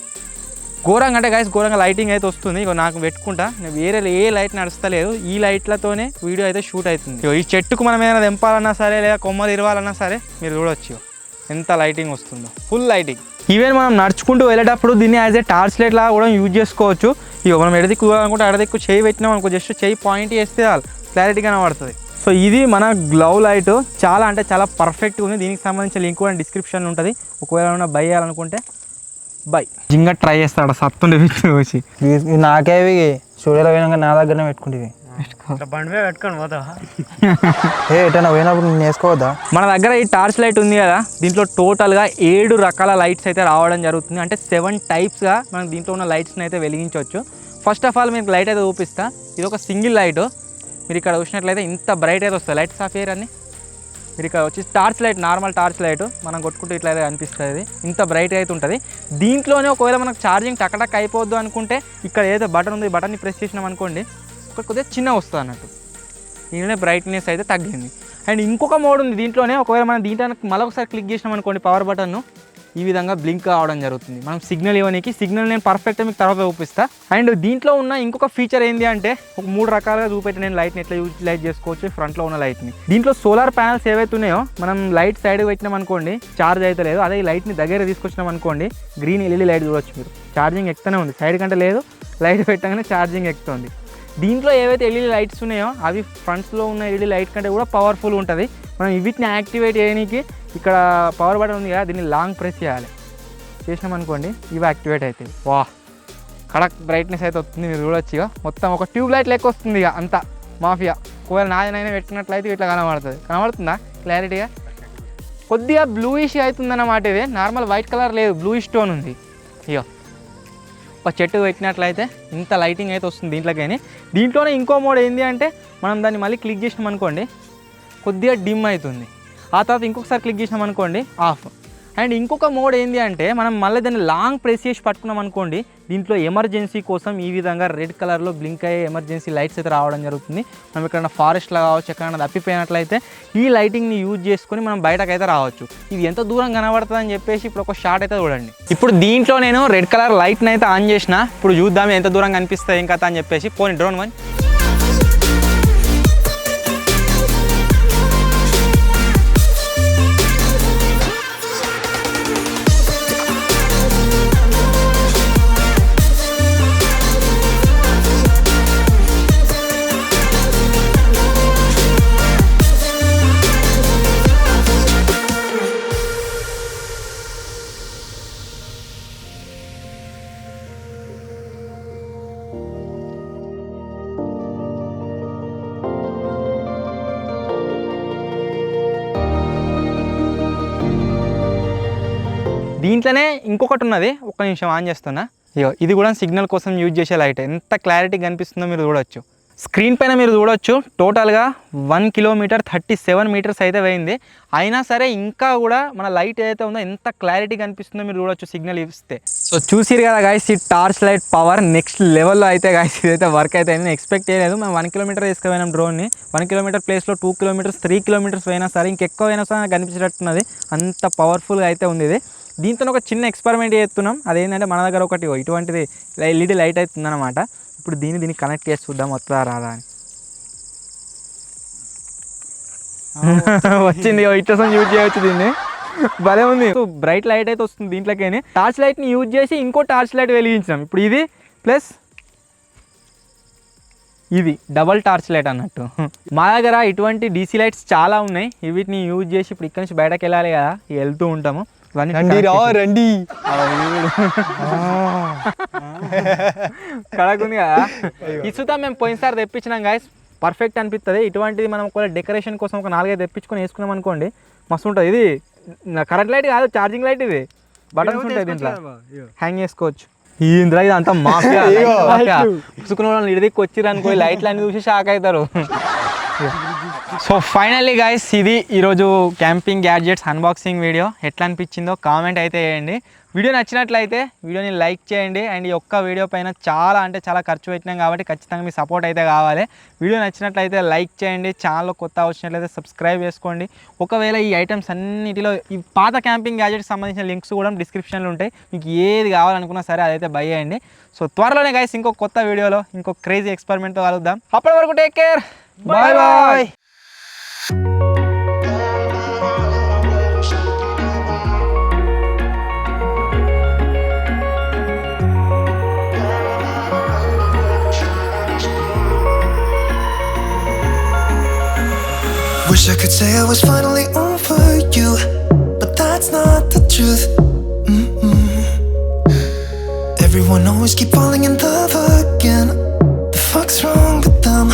ఘోరంగా అంటే గైస్ ఘోరంగా లైటింగ్ అయితే వస్తుంది. ఇక నాకు పెట్టుకుంటా, నేను వేరే ఏ లైట్ నడుస్తలేదు, ఈ లైట్లతోనే వీడియో అయితే షూట్ అవుతుంది. ఈ చెట్టుకు మనం ఏదైనా తెంపాలన్నా సరే, లేదా కొమ్మలు ఇరవాలన్నా సరే మీరు చూడొచ్చు ఎంత లైటింగ్ వస్తుందో, ఫుల్ లైటింగ్. ఈవెన్ మనం నడుచుకుంటూ వెళ్ళేటప్పుడు దీన్ని యాజ్ ఏ టార్చ్ లైట్ లాగా కూడా యూజ్ చేసుకోవచ్చు. ఇక మనం ఎడదిక్కు అనుకుంటే ఎడదిక్కు చేయి పెట్టినాం అనుకో, జస్ట్ చేయి పాయింట్ చేస్తే క్లారిటీ కనబడుతుంది. సో ఇది మన గ్లౌ లైట్, చాలా అంటే చాలా పర్ఫెక్ట్గా ఉంది. దీనికి సంబంధించిన లింక్ కూడా డిస్క్రిప్షన్ ఉంటుంది. ఒకవేళ ఏమైనా బై చేయాలనుకుంటే బై జింగా ట్రై చేస్తాడు సత్తుండే వచ్చి. నాకేవి స్టూడియోలో పోయినాక నా దగ్గరనే పెట్టుకుంటేవి. బండి మీద పెట్టుకొని పోతావా? ఎటైనా పోయినప్పుడు నేను వేసుకోవద్దా? మన దగ్గర ఈ టార్చ్ లైట్ ఉంది కదా, దీంట్లో టోటల్గా 7 రకాల లైట్స్ అయితే రావడం జరుగుతుంది. అంటే 7 టైప్స్గా మనం దీంట్లో ఉన్న లైట్స్ని అయితే వెలిగించవచ్చు. ఫస్ట్ ఆఫ్ ఆల్ మీకు లైట్ అయితే చూపిస్తా. ఇది ఒక సింగిల్ లైట్. మీరు ఇక్కడ చూసినట్లయితే ఇంత బ్రైట్ అయితే వస్తుంది. లైట్స్ ఆఫ్ ఎయిర్ అన్ని మీరు ఇక్కడ వచ్చి torch light, normal torch light మనం కొట్టుకుంటే ఇట్లా అయితే అనిపిస్తుంది. ఇంత బ్రైట్ అయితే ఉంటుంది. దీంట్లోనే ఒకవేళ మనకు ఛార్జింగ్ టక్ అయిపోద్దు అనుకుంటే, ఇక్కడ ఏదైతే బటన్ ఉంది, ఈ బటన్ని ప్రెస్ చేసినాం అనుకోండి, ఒక కొద్దిగా చిన్న వస్తుంది అన్నట్టు. దీనిలోనే బ్రైట్నెస్ అయితే తగ్గింది. అండ్ ఇంకొక మోడ్ ఉంది దీంట్లోనే. ఒకవేళ మనం దీంట్లో మరొకసారి క్లిక్ చేసినాం అనుకోండి, పవర్ బటన్ను ఈ విధంగా బ్లింక్ కావడం జరుగుతుంది. మనం సిగ్నల్ ఇవ్వడానికి, సిగ్నల్ నేను పర్ఫెక్ట్గా మీకు తర్వాత చూపిస్తా. అండ్ దీంట్లో ఉన్న ఇంకొక ఫీచర్ ఏంటి అంటే, ఒక 3 రకాలుగా చూపెట్టి నేను లైట్ని ఎట్లా యూటిలైజ్ చేసుకోవచ్చు. ఫ్రంట్లో ఉన్న లైట్ని దీంట్లో సోలార్ ప్యానల్స్ ఏవైతే ఉన్నాయో, మనం లైట్ సైడ్కి పెట్టినాం అనుకోండి ఛార్జ్ అయితే లేదు. అదే ఈ లైట్ని దగ్గర తీసుకొచ్చినాం అనుకోండి, గ్రీన్ LED లైట్ చూడొచ్చు మీరు. ఛార్జింగ్ ఎక్కుతూనే ఉంది, సైడ్ కంటే లేదు, లైట్ పెట్టగానే ఛార్జింగ్ ఎక్కుతుంది. దీంట్లో ఏవైతే LED లైట్స్ ఉన్నాయో అవి ఫ్రంట్స్లో ఉన్న LED లైట్ కంటే కూడా పవర్ఫుల్ ఉంటుంది. మనం వీటిని యాక్టివేట్ చేయడానికి ఇక్కడ పవర్ బటన్ ఉంది కదా, దీన్ని లాంగ్ ప్రెస్ చేయాలి. చేసినాం అనుకోండి, ఇవి యాక్టివేట్ అవుతాయి. వా కడక్ బ్రైట్నెస్ అయితే వస్తుంది. మీరు చూడొచ్చు ఇక మొత్తం ఒక ట్యూబ్ లైట్ లెక్క వస్తుంది. ఇక అంతా మాఫియా. ఒకవేళ నాదనైనా పెట్టినట్లయితే ఇట్లా కనబడుతుందా క్లారిటీగా? కొద్దిగా బ్లూయిష్ అవుతుందన్నమాట. ఇది నార్మల్ వైట్ కలర్ లేదు, బ్లూయిష్ టోన్ ఉంది. ఇక ఒక చెట్టు పెట్టినట్లయితే ఇంత లైటింగ్ అయితే వస్తుంది దీంట్లోకైనా. దీంట్లోనే ఇంకో మోడ్ ఏంటి అంటే, మనం దాన్ని మళ్ళీ క్లిక్ చేసినాం అనుకోండి, కొద్దిగా డిమ్ అవుతుంది. ఆ తర్వాత ఇంకొకసారి క్లిక్ చేసినాం అనుకోండి, ఆఫ్. అండ్ ఇంకొక మోడ్ ఏంటి అంటే, మనం మళ్ళీ దాన్ని లాంగ్ ప్రెస్ చేసి పట్టుకున్నాం అనుకోండి, దీంట్లో ఎమర్జెన్సీ కోసం ఈ విధంగా రెడ్ కలర్లో బ్లింక్ అయ్యే ఎమర్జెన్సీ లైట్స్ అయితే రావడం జరుగుతుంది. మనం ఎక్కడైనా ఫారెస్ట్లో కావచ్చు, ఎక్కడైనా తప్పిపోయినట్లయితే ఈ లైటింగ్ని యూజ్ చేసుకొని మనం బయటకైతే రావచ్చు. ఇది ఎంత దూరం కనబడుతుంది అని చెప్పేసి ఇప్పుడు ఒక షాట్ అయితే చూడండి. ఇప్పుడు దీంట్లో నేను రెడ్ కలర్ లైట్ని అయితే ఆన్ చేసిన. ఇప్పుడు చూద్దాం ఎంత దూరం కనిపిస్తుంది ఏం కథ అని చెప్పేసి. పోనీ డ్రోన్ వన్. దీంట్లోనే ఇంకొకటి ఉన్నది, ఒక్క నిమిషం ఆన్ చేస్తున్నా. ఇగో ఇది కూడా సిగ్నల్ కోసం యూజ్ చేసే లైట్. ఎంత క్లారిటీ కనిపిస్తుందో మీరు చూడొచ్చు. స్క్రీన్ పైన మీరు చూడొచ్చు టోటల్గా 1 కిలోమీటర్ 37 మీటర్స్ అయితే పోయింది. అయినా సరే ఇంకా కూడా మన లైట్ ఏదైతే ఉందో ఎంత క్లారిటీ కనిపిస్తుందో మీరు చూడొచ్చు సిగ్నల్ ఇస్తే. సో చూసిరు కదా గాయస్, ఈ టార్చ్ లైట్ పవర్ నెక్స్ట్ లెవెల్లో అయితే గాయస్ ఇదైతే వర్క్ అయితే నేను ఎక్స్పెక్ట్ చేయలేదు. మేము 1 కిలోమీటర్ తీసుకుపోయినాం డ్రోన్ని. 1 కిలోమీటర్ ప్లేస్లో 2 కిలోమీటర్స్ 3 కిలోమీటర్స్ పోయినా సరే ఇంకెక్కువ అయినా సరే నాకు కనిపించేటట్టున్నది. అంత పవర్ఫుల్గా అయితే ఉంది ఇది. దీంతో ఒక చిన్న ఎక్స్పెరిమెంట్ చేస్తున్నాం. అదేంటంటే మన దగ్గర ఒకటి ఇటువంటిది ఎల్ఈడి లైట్ అయితే ఉందన్నమాట. ఇప్పుడు దీన్ని కనెక్ట్ చేసి చూద్దాం వస్తుందా రాదా అని. వచ్చింది, ఇట్లా యూజ్ చేయవచ్చు దీన్ని. భలే ఉంది, బ్రైట్ లైట్ అయితే వస్తుంది దీంట్లోకి. టార్చ్ లైట్ని యూజ్ చేసి ఇంకో టార్చ్ లైట్ వెలిగించాం. ఇప్పుడు ఇది ప్లస్ ఇది డబల్ టార్చ్ లైట్ అన్నట్టు. మా దగ్గర ఇటువంటి డీసీ లైట్స్ చాలా ఉన్నాయి. వీటిని యూజ్ చేసి ఇప్పుడు ఇక్కడ నుంచి బయటకు వెళ్ళాలి కదా, వెళ్తూ ఉంటాము. రండి కడకుంది కదా. ఇసుతా మేము పోయినసారి తెప్పించినాం గాయస్, పర్ఫెక్ట్ అనిపిస్తుంది. ఇటువంటిది మనం ఒక డెకరేషన్ కోసం ఒక 4-5 తెప్పించుకొని వేసుకున్నాం అనుకోండి, మస్తు ఉంటుంది. ఇది కరెంట్ లైట్ కాదు, ఛార్జింగ్ లైట్. ఇది బటన్స్ ఉంటాయి, దీంట్లో హ్యాంగ్ చేసుకోవచ్చు. ఇందులో ఇది అంతా మాఫియా ఉసుకున్న వాళ్ళని ఇడిదికి వచ్చిర్రు అనుకో, లైట్లు అన్ని చూసి షాక్ అవుతారు. సో ఫైనల్లీ గైస్, ఇది ఈరోజు క్యాంపింగ్ గ్యాడ్జెట్స్ అన్బాక్సింగ్ వీడియో. ఎట్లా అనిపించిందో కామెంట్ అయితే చేయండి. వీడియో నచ్చినట్లయితే వీడియోని లైక్ చేయండి. అండ్ ఈ ఒక్క వీడియో పైన చాలా అంటే చాలా ఖర్చు పెట్టినాం కాబట్టి ఖచ్చితంగా మీ సపోర్ట్ అయితే కావాలి. వీడియో నచ్చినట్లయితే లైక్ చేయండి. ఛానల్లో కొత్త వచ్చినట్లయితే సబ్స్క్రైబ్ చేసుకోండి. ఒకవేళ ఈ ఐటమ్స్ అన్నిటిలో ఈ పాత క్యాంపింగ్ గ్యాడ్జెట్స్ సంబంధించిన లింక్స్ కూడా డిస్క్రిప్షన్లో ఉంటాయి. మీకు ఏది కావాలనుకున్నా సరే అదైతే బై చేయండి. సో త్వరలోనే గైస్ ఇంకో కొత్త వీడియోలో ఇంకో క్రేజీ ఎక్స్పెరిమెంట్తో కలుద్దాం. అప్పటి వరకు take care, bye bye. Wish I could say I was finally over you, but that's not the truth. Everyone always keep falling in love again. The fuck's wrong with them?